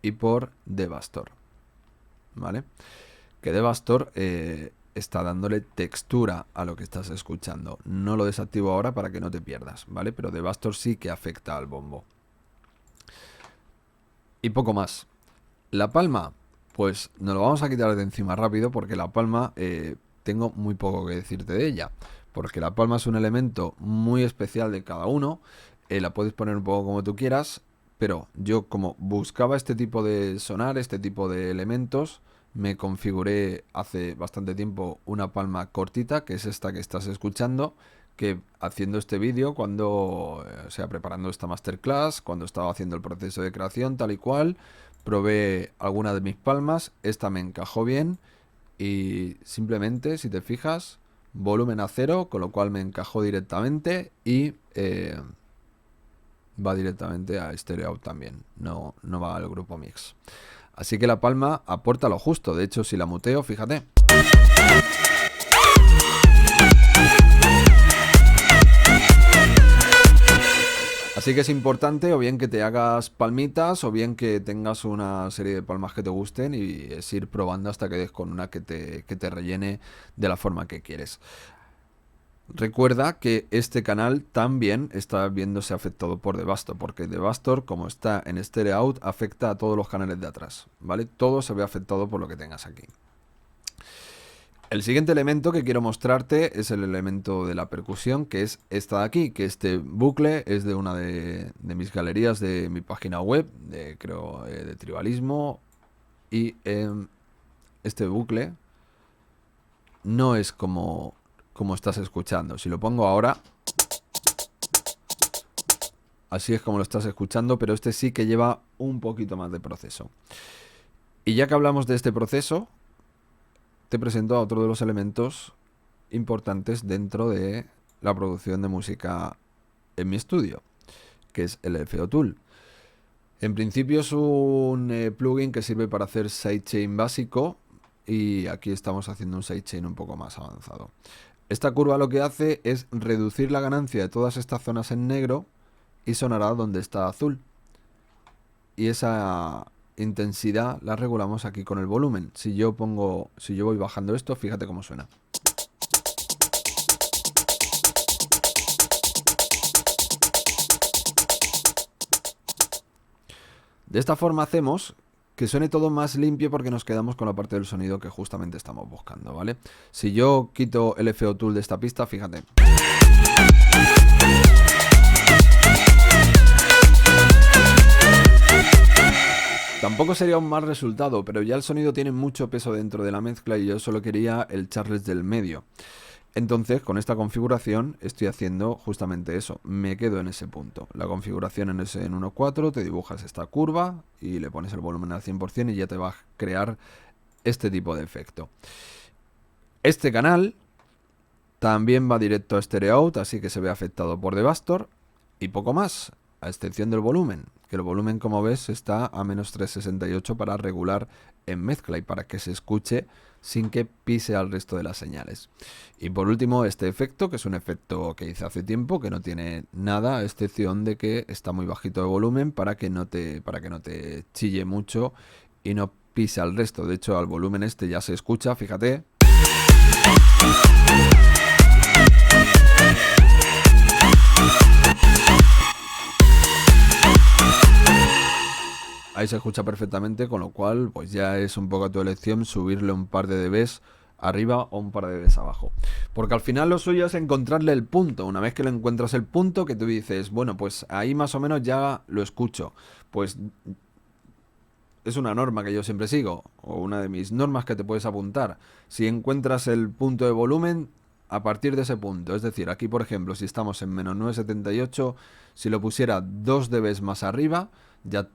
y por Devastor, ¿vale? que Devastor está dándole textura a lo que estás escuchando. No lo desactivo ahora para que no te pierdas, ¿vale? Pero Devastor sí que afecta al bombo. Y poco más. La palma, pues nos lo vamos a quitar de encima rápido porque la palma tengo muy poco que decirte de ella. Porque la palma es un elemento muy especial de cada uno. La puedes poner un poco como tú quieras. Pero yo como buscaba este tipo de sonar, este tipo de elementos, me configuré hace bastante tiempo una palma cortita, que es esta que estás escuchando, que haciendo este vídeo, cuando, o sea, preparando esta masterclass, cuando estaba haciendo el proceso de creación tal y cual, probé alguna de mis palmas, esta me encajó bien y simplemente, si te fijas, volumen a cero, con lo cual me encajó directamente y va directamente a Stereo Out también, no va al grupo Mix. Así que la palma aporta lo justo, de hecho si la muteo, fíjate. Así que es importante o bien que te hagas palmitas o bien que tengas una serie de palmas que te gusten y es ir probando hasta que des con una que te rellene de la forma que quieres. Recuerda que este canal también está viéndose afectado por Devastor, porque Devastor, como está en Stereo Out, afecta a todos los canales de atrás, ¿vale? Todo se ve afectado por lo que tengas aquí. El siguiente elemento que quiero mostrarte es el elemento de la percusión, que es esta de aquí, que este bucle es de una de mis galerías de mi página web, creo, de tribalismo, y este bucle no es como estás escuchando. Si lo pongo ahora, así es como lo estás escuchando, pero este sí que lleva un poquito más de proceso. Y ya que hablamos de este proceso, te presento a otro de los elementos importantes dentro de la producción de música en mi estudio, que es el FO Tool. En principio es un plugin que sirve para hacer sidechain básico y aquí estamos haciendo un sidechain un poco más avanzado. Esta curva lo que hace es reducir la ganancia de todas estas zonas en negro y sonará donde está azul. Y esa intensidad la regulamos aquí con el volumen. Si yo voy bajando esto, fíjate cómo suena. De esta forma hacemos que suene todo más limpio porque nos quedamos con la parte del sonido que justamente estamos buscando, ¿vale? Si yo quito el FO Tool de esta pista, fíjate. Tampoco sería un mal resultado, pero ya el sonido tiene mucho peso dentro de la mezcla y yo solo quería el Charles del medio. Entonces, con esta configuración estoy haciendo justamente eso, me quedo en ese punto. La configuración en 1.4, te dibujas esta curva y le pones el volumen al 100% y ya te va a crear este tipo de efecto. Este canal también va directo a Stereo Out, así que se ve afectado por Devastor y poco más, a excepción del volumen, que el volumen, como ves, está a menos 368 para regular en mezcla y para que se escuche sin que pise al resto de las señales. Y por último, este efecto, que es un efecto que hice hace tiempo, que no tiene nada, a excepción de que está muy bajito de volumen para que no te chille mucho y no pise al resto. De hecho, al volumen este ya se escucha, fíjate. Ahí se escucha perfectamente, con lo cual pues ya es un poco a tu elección subirle un par de dBs arriba o un par de dBs abajo. Porque al final lo suyo es encontrarle el punto. Una vez que lo encuentras el punto, que tú dices, bueno, pues ahí más o menos ya lo escucho. Pues es una norma que yo siempre sigo, o una de mis normas que te puedes apuntar. Si encuentras el punto de volumen, a partir de ese punto, es decir, aquí por ejemplo, si estamos en menos 978, si lo pusiera 2 dBs más arriba, ya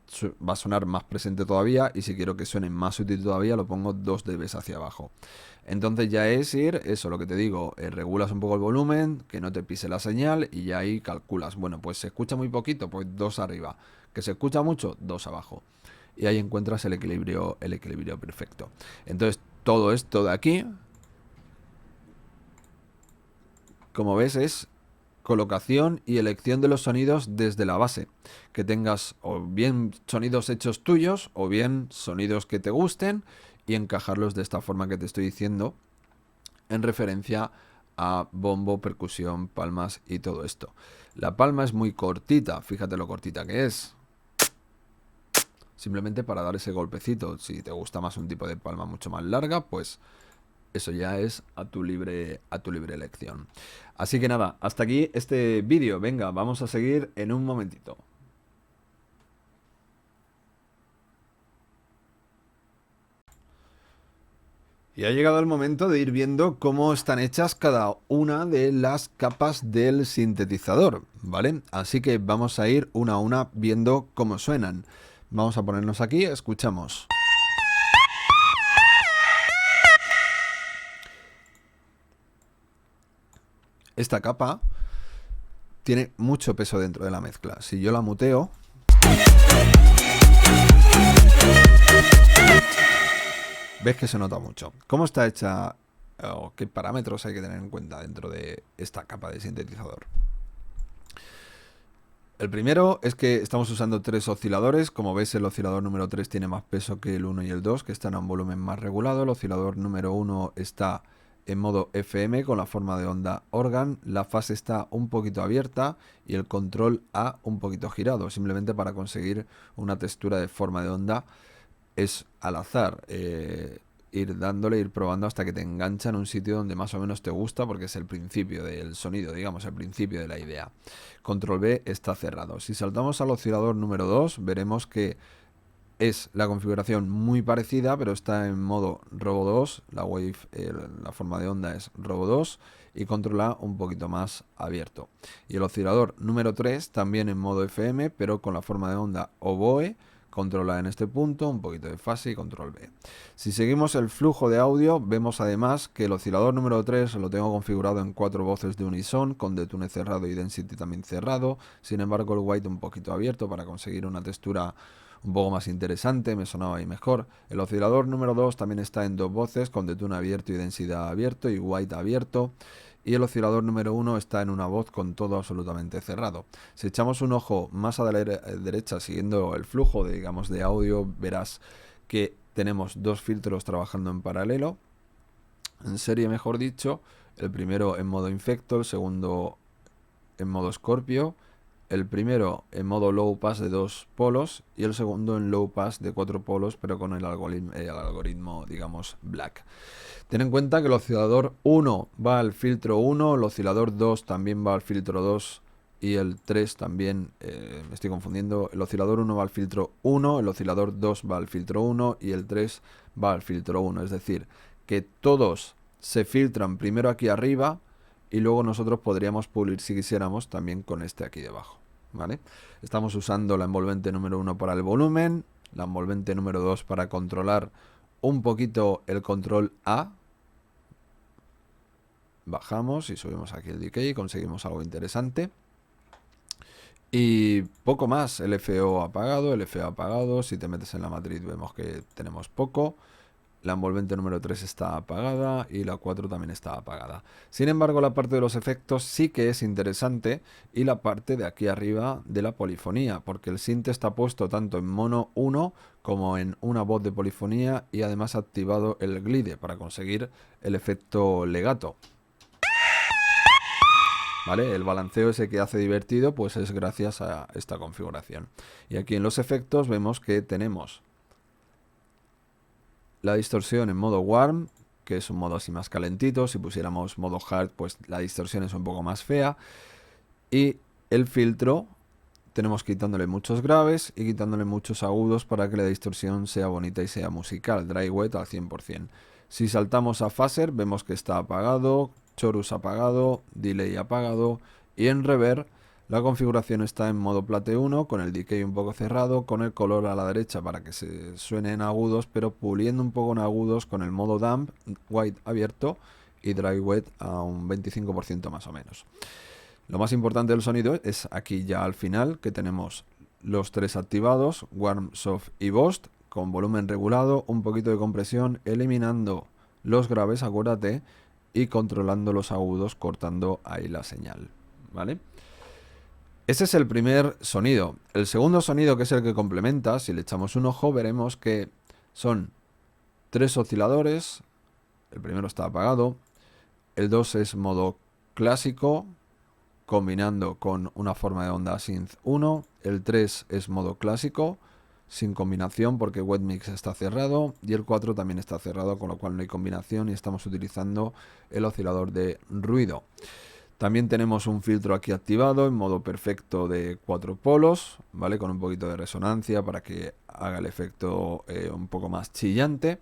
va a sonar más presente todavía, y si quiero que suene más sutil todavía, lo pongo 2 dBs hacia abajo. Entonces ya es ir, eso lo que te digo, regulas un poco el volumen, que no te pise la señal, y ya ahí calculas, bueno, pues se escucha muy poquito, pues 2 arriba, que se escucha mucho, 2 abajo. Y ahí encuentras el equilibrio perfecto. Entonces todo esto de aquí, como ves, es colocación y elección de los sonidos desde la base. Que tengas o bien sonidos hechos tuyos o bien sonidos que te gusten y encajarlos de esta forma que te estoy diciendo en referencia a bombo, percusión, palmas y todo esto. La palma es muy cortita, fíjate lo cortita que es. Simplemente para dar ese golpecito. Si te gusta más un tipo de palma mucho más larga, pues eso ya es a tu libre elección. Así que nada, hasta aquí este vídeo. Venga, vamos a seguir en un momentito. Y ha llegado el momento de ir viendo cómo están hechas cada una de las capas del sintetizador, ¿vale? Así que vamos a ir una a una viendo cómo suenan. Vamos a ponernos aquí, escuchamos. Esta capa tiene mucho peso dentro de la mezcla. Si yo la muteo, ves que se nota mucho. ¿Cómo está hecha o qué parámetros hay que tener en cuenta dentro de esta capa de sintetizador? El primero es que estamos usando 3 osciladores. Como ves, el oscilador número 3 tiene más peso que el 1 y el 2, que están a un volumen más regulado. El oscilador número 1 está en modo FM con la forma de onda organ. La fase está un poquito abierta y el control A un poquito girado, simplemente para conseguir una textura de forma de onda. Es al azar, ir dándole, ir probando hasta que te engancha en un sitio donde más o menos te gusta, porque es el principio del sonido, digamos, el principio de la idea. Control B está cerrado. Si saltamos al oscilador número 2, veremos que es la configuración muy parecida, pero está en modo Robo 2, la forma de onda es Robo 2 y control A un poquito más abierto. Y el oscilador número 3 también en modo FM, pero con la forma de onda Oboe, control A en este punto, un poquito de fase y control B. Si seguimos el flujo de audio, vemos además que el oscilador número 3 lo tengo configurado en 4 voces de unison, con detune cerrado y density también cerrado. Sin embargo, el white un poquito abierto para conseguir una textura un poco más interesante, me sonaba ahí mejor. El oscilador número 2 también está en 2 voces, con detune abierto y densidad abierto y white abierto. Y el oscilador número 1 está en una voz con todo absolutamente cerrado. Si echamos un ojo más a la derecha siguiendo el flujo digamos, de audio, verás que tenemos 2 filtros trabajando en paralelo, en serie mejor dicho. El primero en modo infecto, el segundo en modo Scorpio. El primero en modo low pass de 2 polos y el segundo en low pass de 4 polos, pero con el algoritmo digamos, black. Ten en cuenta que el oscilador 1 va al filtro 1, el oscilador 2 también va al filtro 2 y el 3 también, me estoy confundiendo, el oscilador 1 va al filtro 1, el oscilador 2 va al filtro 1 y el 3 va al filtro 1. Es decir, que todos se filtran primero aquí arriba y luego nosotros podríamos pulir si quisiéramos también con este aquí debajo, ¿vale? Estamos usando la envolvente número 1 para el volumen, la envolvente número 2 para controlar un poquito el control A. Bajamos y subimos aquí el decay y conseguimos algo interesante. Y poco más, el FO apagado, si te metes en la matriz vemos que tenemos poco. La envolvente número 3 está apagada y la 4 también está apagada. Sin embargo, la parte de los efectos sí que es interesante y la parte de aquí arriba de la polifonía, porque el synth está puesto tanto en mono 1 como en una voz de polifonía y además ha activado el glide para conseguir el efecto legato. ¿Vale? El balanceo ese que hace divertido pues es gracias a esta configuración. Y aquí en los efectos vemos que tenemos la distorsión en modo warm, que es un modo así más calentito. Si pusiéramos modo hard, pues la distorsión es un poco más fea. Y el filtro, tenemos quitándole muchos graves y quitándole muchos agudos para que la distorsión sea bonita y sea musical. Dry wet al 100%. Si saltamos a phaser, vemos que está apagado, chorus apagado, delay apagado. Y en reverb, la configuración está en modo plate 1, con el decay un poco cerrado, con el color a la derecha para que se suenen agudos, pero puliendo un poco en agudos con el modo damp, white abierto y dry wet a un 25% más o menos. Lo más importante del sonido es aquí ya al final, que tenemos los 3 activados, warm, soft y burst, con volumen regulado, un poquito de compresión, eliminando los graves, acuérdate, y controlando los agudos, cortando ahí la señal, ¿vale? Ese es el primer sonido. El segundo sonido, que es el que complementa, si le echamos un ojo, veremos que son 3 osciladores. El primero está apagado. El 2 es modo clásico, combinando con una forma de onda Synth 1. El 3 es modo clásico, sin combinación porque Wet Mix está cerrado. Y el 4 también está cerrado, con lo cual no hay combinación y estamos utilizando el oscilador de ruido. También tenemos un filtro aquí activado en modo perfecto de 4 polos, ¿vale? Con un poquito de resonancia para que haga el efecto un poco más chillante.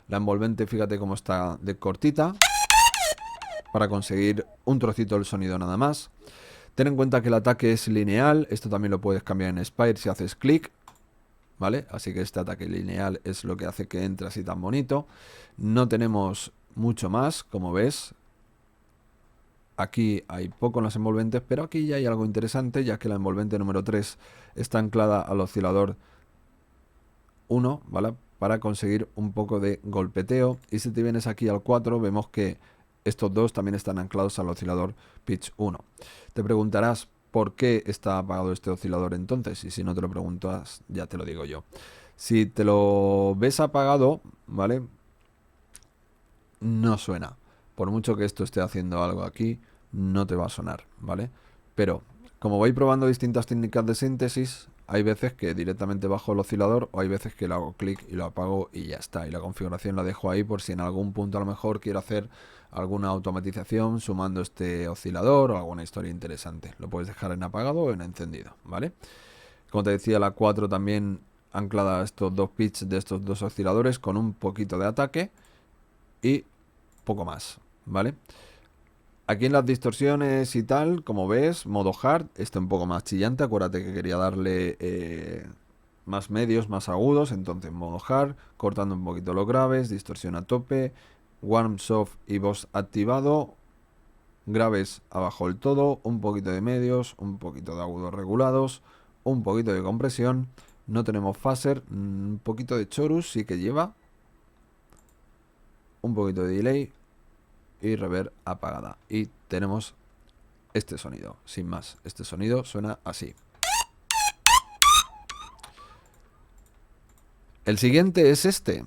La envolvente, fíjate cómo está de cortita, para conseguir un trocito del sonido nada más. Ten en cuenta que el ataque es lineal, esto también lo puedes cambiar en Spire si haces clic, ¿vale? Así que este ataque lineal es lo que hace que entre así tan bonito. No tenemos mucho más, como ves. Aquí hay poco en las envolventes, pero aquí ya hay algo interesante, ya que la envolvente número 3 está anclada al oscilador 1, ¿vale? Para conseguir un poco de golpeteo. Y si te vienes aquí al 4, vemos que estos dos también están anclados al oscilador pitch 1. Te preguntarás por qué está apagado este oscilador entonces, y si no te lo preguntas, ya te lo digo yo. Si te lo ves apagado, ¿vale? No suena. Por mucho que esto esté haciendo algo aquí, no te va a sonar, ¿vale? Pero, como voy probando distintas técnicas de síntesis, hay veces que directamente bajo el oscilador o hay veces que le hago clic y lo apago y ya está. Y la configuración la dejo ahí por si en algún punto a lo mejor quiero hacer alguna automatización sumando este oscilador o alguna historia interesante. Lo puedes dejar en apagado o en encendido, ¿vale? Como te decía, la 4 también anclada a estos dos pitch de estos dos osciladores con un poquito de ataque y poco más, ¿vale? Aquí en las distorsiones y tal, como ves, modo hard, este un poco más chillante. Acuérdate que quería darle más medios, más agudos. Entonces modo hard, cortando un poquito los graves, distorsión a tope, warm, soft y voz activado. Graves abajo del todo, un poquito de medios, un poquito de agudos regulados, un poquito de compresión. No tenemos phaser, un poquito de chorus sí que lleva. Un poquito de delay y reverb apagada. Y tenemos este sonido, sin más. Este sonido suena así. El siguiente es este.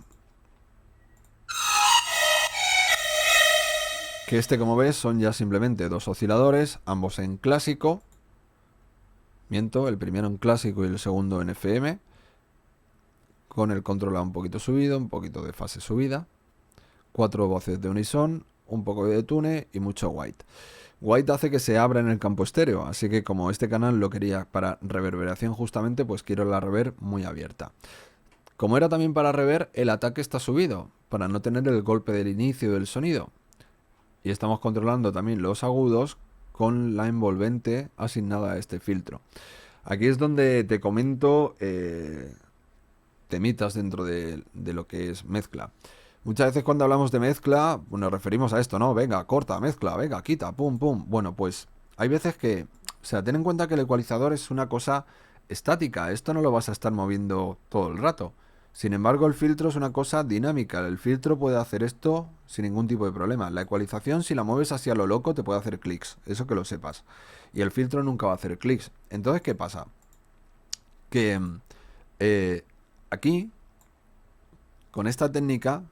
Que este, como ves, son ya simplemente dos osciladores, ambos en clásico. Miento, el primero en clásico y el segundo en FM. Con el control un poquito subido, un poquito de fase subida. 4 voces de unison, un poco de detune y mucho white. White hace que se abra en el campo estéreo, así que como este canal lo quería para reverberación justamente, pues quiero la reverb muy abierta. Como era también para reverb, el ataque está subido, para no tener el golpe del inicio del sonido. Y estamos controlando también los agudos con la envolvente asignada a este filtro. Aquí es donde te comento temitas dentro de lo que es mezcla. Muchas veces cuando hablamos de mezcla, nos referimos a esto, ¿no? Venga, corta, mezcla, venga, quita, pum, pum. Bueno, pues hay veces que, o sea, ten en cuenta que el ecualizador es una cosa estática. Esto no lo vas a estar moviendo todo el rato. Sin embargo, el filtro es una cosa dinámica. El filtro puede hacer esto sin ningún tipo de problema. La ecualización, si la mueves hacia lo loco, te puede hacer clics. Eso que lo sepas. Y el filtro nunca va a hacer clics. Entonces, ¿qué pasa? Que aquí, con esta técnica,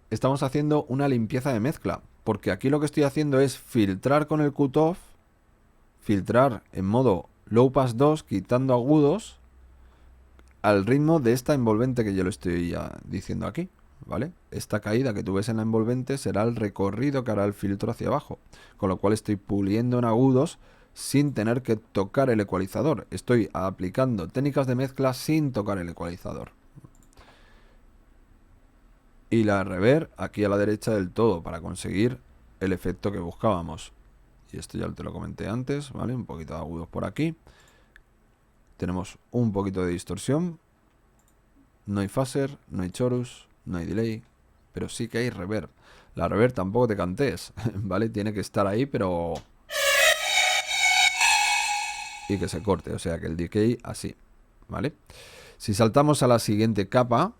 estamos haciendo una limpieza de mezcla, porque aquí lo que estoy haciendo es filtrar con el cutoff, filtrar en modo low pass 2, quitando agudos al ritmo de esta envolvente que yo lo estoy ya diciendo aquí, ¿vale? Esta caída que tú ves en la envolvente será el recorrido que hará el filtro hacia abajo, con lo cual estoy puliendo en agudos sin tener que tocar el ecualizador. Estoy aplicando técnicas de mezcla sin tocar el ecualizador. Y la reverb aquí a la derecha del todo para conseguir el efecto que buscábamos. Y esto ya te lo comenté antes, ¿vale? Un poquito de agudos por aquí. Tenemos un poquito de distorsión. No hay phaser, no hay chorus, no hay delay, pero sí que hay reverb. La reverb tampoco te cantes, ¿vale? Tiene que estar ahí, pero... y que se corte, o sea que el decay así, ¿vale? Si saltamos a la siguiente capa,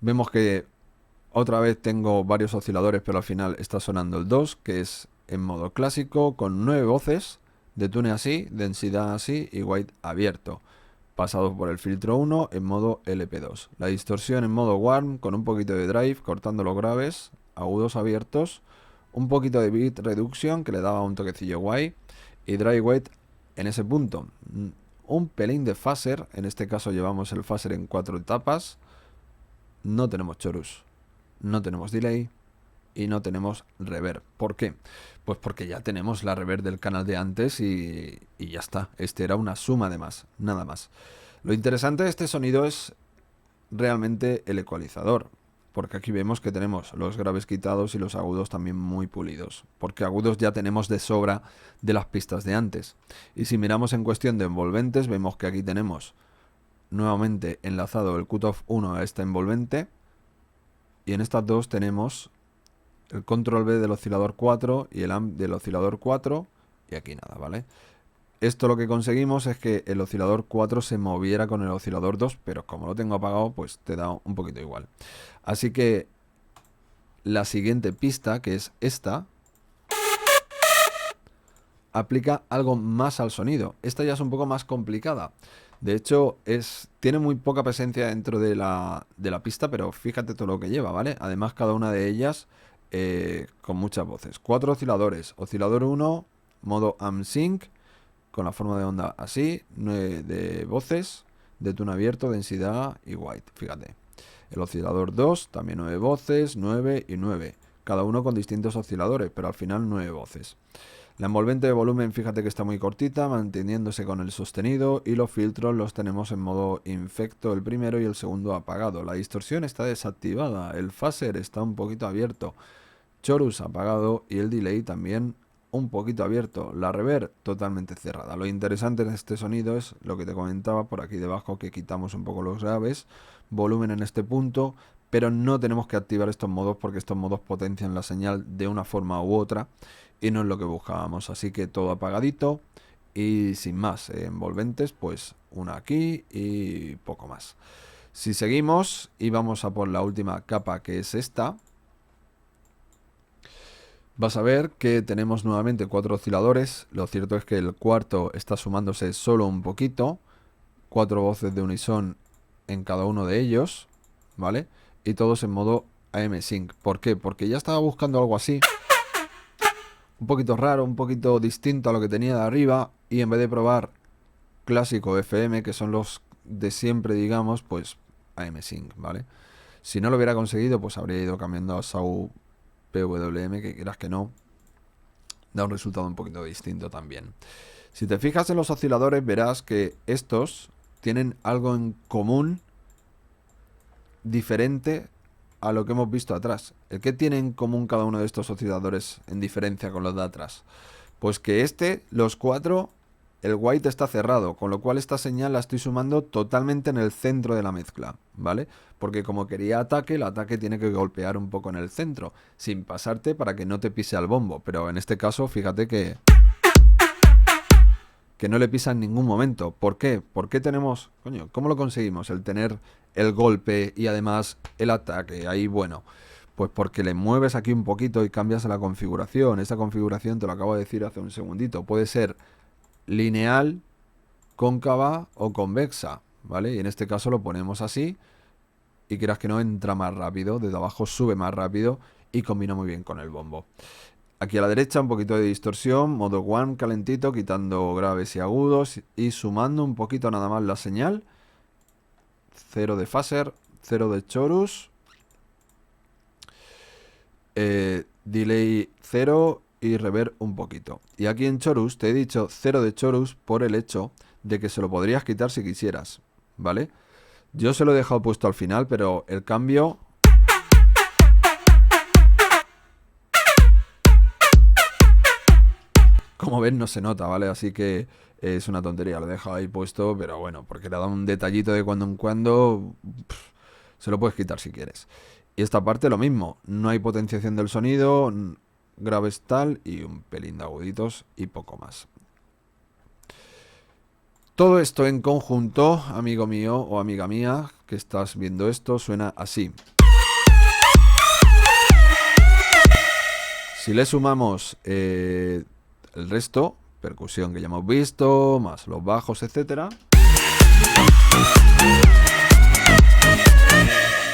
vemos que otra vez tengo varios osciladores, pero al final está sonando el 2, que es en modo clásico, con 9 voces, detune así, densidad así y white abierto. pasado por el filtro 1 en modo LP2. La distorsión en modo warm con un poquito de drive, cortando los graves, agudos abiertos, un poquito de bit reduction que le daba un toquecillo guay y dry wet en ese punto. Un pelín de phaser, en este caso llevamos el phaser en 4 etapas. No tenemos chorus, no tenemos delay y no tenemos reverb. ¿Por qué? Pues porque ya tenemos la reverb del canal de antes y ya está. Este era una suma de más, nada más. Lo interesante de este sonido es realmente el ecualizador, porque aquí vemos que tenemos los graves quitados y los agudos también muy pulidos, porque agudos ya tenemos de sobra de las pistas de antes. Y si miramos en cuestión de envolventes, vemos que aquí tenemos nuevamente enlazado el cutoff 1 a esta envolvente, y en estas dos tenemos el control B del oscilador 4 y el amp del oscilador 4, y aquí nada, ¿vale? Esto lo que conseguimos es que el oscilador 4 se moviera con el oscilador 2, pero como lo tengo apagado, pues te da un poquito igual. Así que la siguiente pista, que es esta, aplica algo más al sonido. Esta ya es un poco más complicada. De hecho, tiene muy poca presencia dentro de la pista, pero fíjate todo lo que lleva, ¿vale? Además, cada una de ellas con muchas voces. 4 osciladores. Oscilador 1, modo AmSync, con la forma de onda así. 9 de voces, de tono abierto, densidad y white. Fíjate. El oscilador 2, también 9 voces, 9 y 9. Cada uno con distintos osciladores, pero al final 9 voces. La envolvente de volumen, fíjate que está muy cortita, manteniéndose con el sostenido, y los filtros los tenemos en modo infecto, el primero y el segundo apagado. La distorsión está desactivada, el phaser está un poquito abierto, chorus apagado y el delay también un poquito abierto. La reverb totalmente cerrada. Lo interesante en este sonido es lo que te comentaba por aquí debajo, que quitamos un poco los graves, volumen en este punto, pero no tenemos que activar estos modos porque estos modos potencian la señal de una forma u otra y no es lo que buscábamos. Así que todo apagadito y sin más envolventes, pues una aquí y poco más. Si seguimos y vamos a por la última capa, que es esta, vas a ver que tenemos nuevamente 4 osciladores. Lo cierto es que el cuarto está sumándose solo un poquito, 4 voces de unison en cada uno de ellos, ¿vale? Y todos en modo AmSync. ¿Por qué? Porque ya estaba buscando algo así, un poquito raro, un poquito distinto a lo que tenía de arriba, y en vez de probar clásico FM, que son los de siempre, digamos, pues AmSync, ¿vale? Si no lo hubiera conseguido, pues habría ido cambiando a SAW PWM, que quieras que no, da un resultado un poquito distinto también. Si te fijas en los osciladores, verás que estos tienen algo en común diferente a lo que hemos visto atrás. ¿El qué tiene en común cada uno de estos osciladores en diferencia con los de atrás? Pues que los 4, el white está cerrado, con lo cual esta señal la estoy sumando totalmente en el centro de la mezcla, ¿vale? Porque como quería ataque, el ataque tiene que golpear un poco en el centro, sin pasarte para que no te pise al bombo. Pero en este caso, fíjate que no le pisa en ningún momento. ¿Por qué? ¿Por qué tenemos... Coño, ¿cómo lo conseguimos? El tener el golpe y además el ataque. Ahí, bueno, pues porque le mueves aquí un poquito y cambias la configuración. Esta configuración te lo acabo de decir hace un segundito. Puede ser lineal, cóncava o convexa, ¿vale? Y en este caso lo ponemos así y quieras que no, entra más rápido. Desde abajo sube más rápido y combina muy bien con el bombo. Aquí a la derecha un poquito de distorsión, modo one calentito, quitando graves y agudos y sumando un poquito nada más la señal. 0 de phaser, 0 de chorus, delay 0 y reverb un poquito. Y aquí en chorus te he dicho 0 de chorus por el hecho de que se lo podrías quitar si quisieras, ¿vale? Yo se lo he dejado puesto al final, pero el cambio... Como ven, no se nota, ¿vale? Así que es una tontería, lo he dejado ahí puesto, pero bueno, porque le da un detallito de cuando en cuando, se lo puedes quitar si quieres. Y esta parte lo mismo, no hay potenciación del sonido, graves tal y un pelín de aguditos y poco más. Todo esto en conjunto, amigo mío o amiga mía que estás viendo esto, suena así. Si le sumamos el resto, percusión que ya hemos visto, más los bajos, etcétera,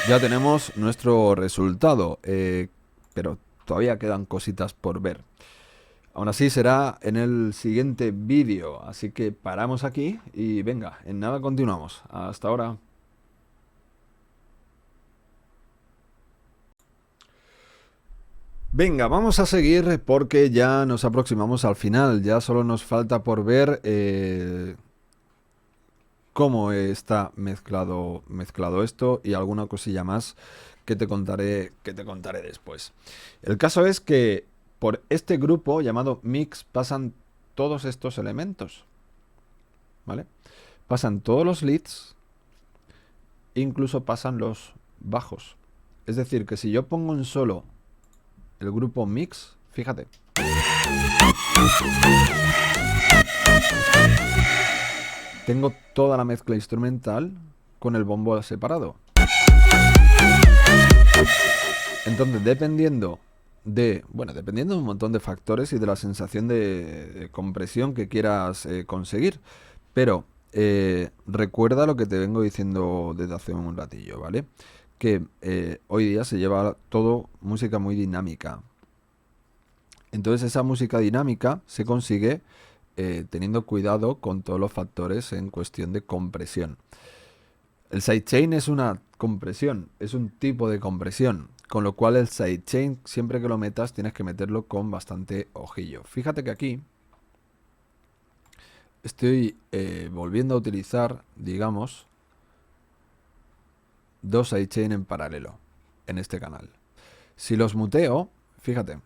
Ya tenemos nuestro resultado, pero todavía quedan cositas por ver. Aún así será en el siguiente vídeo, así que paramos aquí y venga, en nada continuamos. Hasta ahora. Venga, vamos a seguir porque ya nos aproximamos al final, ya solo nos falta por ver cómo está mezclado esto y alguna cosilla más que te contaré después. El caso es que por este grupo llamado mix pasan todos estos elementos, ¿vale? Pasan todos los leads, incluso pasan los bajos. Es decir, que si yo pongo en solo el grupo mix, fíjate. Tengo toda la mezcla instrumental con el bombo separado. Entonces, dependiendo de un montón de factores y de la sensación de compresión que quieras conseguir, pero recuerda lo que te vengo diciendo desde hace un ratillo, ¿vale? Que hoy día se lleva todo música muy dinámica. Entonces esa música dinámica se consigue teniendo cuidado con todos los factores en cuestión de compresión. El sidechain es una compresión, es un tipo de compresión, con lo cual el sidechain siempre que lo metas tienes que meterlo con bastante ojillo. Fíjate que aquí estoy volviendo a utilizar, digamos, dos sidechain en paralelo en este canal. Si los muteo, fíjate.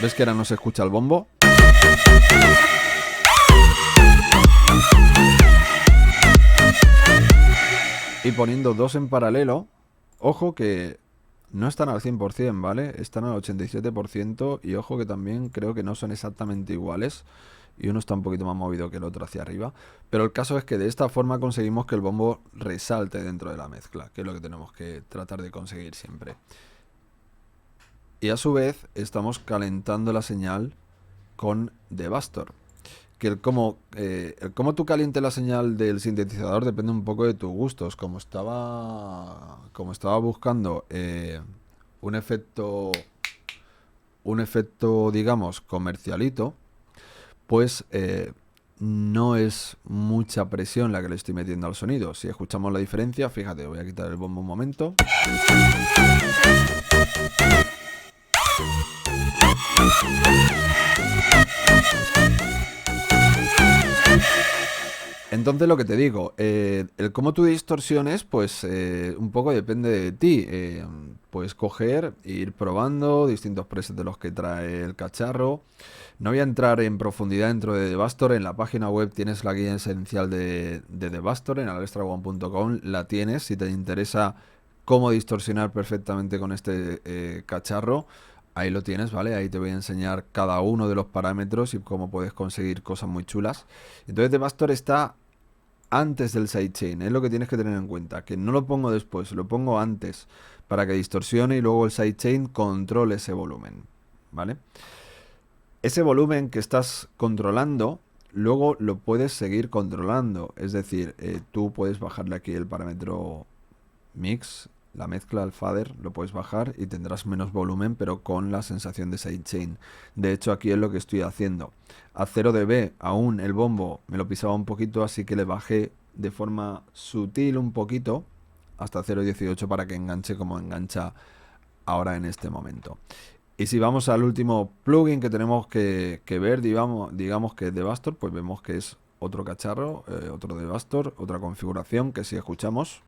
¿Ves que ahora no se escucha el bombo? Y poniendo dos en paralelo, ojo que no están al 100%, ¿vale? Están al 87% y ojo que también creo que no son exactamente iguales. Y uno está un poquito más movido que el otro hacia arriba. Pero el caso es que de esta forma conseguimos que el bombo resalte dentro de la mezcla, que es lo que tenemos que tratar de conseguir siempre. Y a su vez estamos calentando la señal con Devastor. Que el cómo tú calientes la señal del sintetizador depende un poco de tus gustos. Como estaba buscando un efecto, digamos, comercialito, pues no es mucha presión la que le estoy metiendo al sonido. Si escuchamos la diferencia, fíjate, voy a quitar el bombo un momento. Entonces lo que te digo, el cómo tú distorsiones, pues un poco depende de ti. Puedes coger e ir probando distintos presets de los que trae el cacharro. No voy a entrar en profundidad dentro de Devastor. En la página web tienes la guía esencial de Devastor, en alextraone.com la tienes. Si te interesa cómo distorsionar perfectamente con este cacharro, ahí lo tienes, ¿vale? Ahí te voy a enseñar cada uno de los parámetros y cómo puedes conseguir cosas muy chulas. Entonces Devastor está antes del sidechain, es lo que tienes que tener en cuenta, que no lo pongo después, lo pongo antes para que distorsione y luego el sidechain controle ese volumen, ¿vale? Ese volumen que estás controlando, luego lo puedes seguir controlando, es decir, tú puedes bajarle aquí el parámetro mix, la mezcla al fader, lo puedes bajar y tendrás menos volumen, pero con la sensación de sidechain. De hecho, aquí es lo que estoy haciendo. A 0 dB, aún el bombo me lo pisaba un poquito, así que le bajé de forma sutil un poquito, hasta 0,18 para que enganche como engancha ahora en este momento. Y si vamos al último plugin que tenemos que ver, digamos que es Devastor, pues vemos que es otro cacharro, otro Devastor, otra configuración que si escuchamos...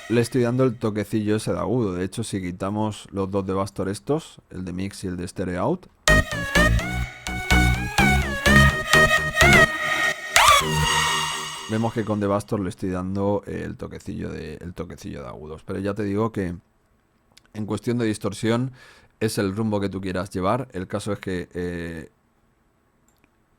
Le estoy dando el toquecillo ese de agudo. De hecho, si quitamos los dos Devastor estos, el de mix y el de stereo out, vemos que con Devastor le estoy dando el toquecillo de agudos. Pero ya te digo que en cuestión de distorsión es el rumbo que tú quieras llevar. El caso es que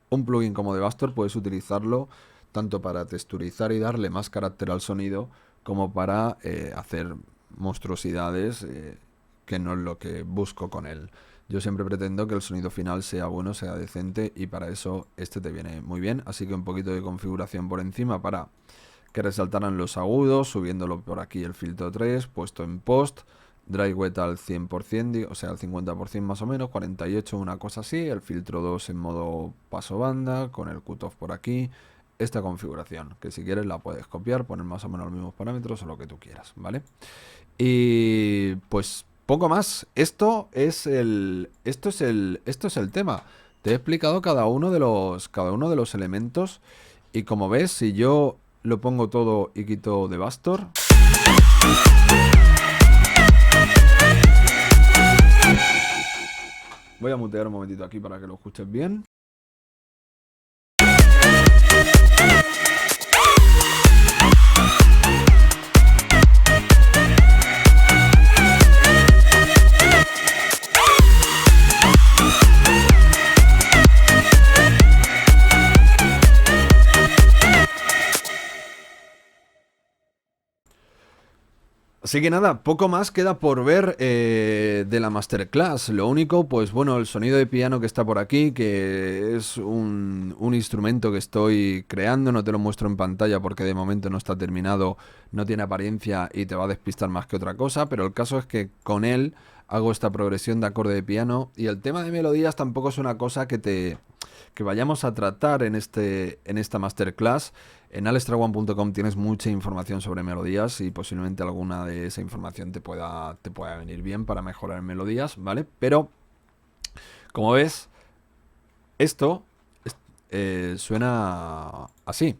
un plugin como Devastor puedes utilizarlo tanto para texturizar y darle más carácter al sonido, como para hacer monstruosidades, que no es lo que busco con él. Yo siempre pretendo que el sonido final sea bueno, sea decente, y para eso este te viene muy bien. Así que un poquito de configuración por encima para que resaltaran los agudos, subiéndolo por aquí el filtro 3, puesto en post, dry wet al 100%, o sea, al 50% más o menos, 48, una cosa así, el filtro 2 en modo paso banda, con el cutoff por aquí, esta configuración, que si quieres la puedes copiar, poner más o menos los mismos parámetros o lo que tú quieras, ¿vale? Y pues poco más. Esto es el tema. Te he explicado cada uno de los elementos. Y como ves, si yo lo pongo todo y quito Devastor, voy a mutear un momentito aquí para que lo escuches bien. Así que nada, poco más queda por ver de la masterclass. Lo único, pues bueno, el sonido de piano que está por aquí, que es un instrumento que estoy creando, no te lo muestro en pantalla porque de momento no está terminado, no tiene apariencia y te va a despistar más que otra cosa, pero el caso es que con él hago esta progresión de acorde de piano, y el tema de melodías tampoco es una cosa que vayamos a tratar en esta masterclass. En alestrawan.com tienes mucha información sobre melodías, y posiblemente alguna de esa información te pueda venir bien para mejorar en melodías, ¿vale? Pero, como ves, esto suena así.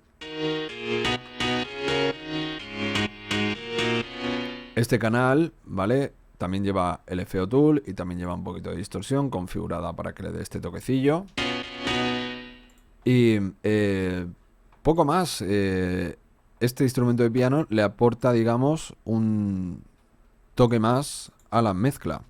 Este canal, ¿vale? También lleva el FO Tool y también lleva un poquito de distorsión configurada para que le dé este toquecillo. Y poco más. Este instrumento de piano le aporta, digamos, un toque más a la mezcla.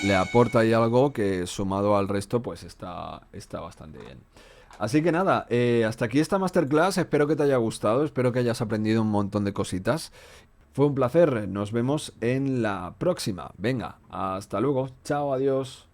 Le aporta ahí algo que, sumado al resto, pues está bastante bien. Así que nada, hasta aquí esta masterclass. Espero que te haya gustado, espero que hayas aprendido un montón de cositas. Fue un placer, nos vemos en la próxima. Venga, hasta luego, chao, adiós.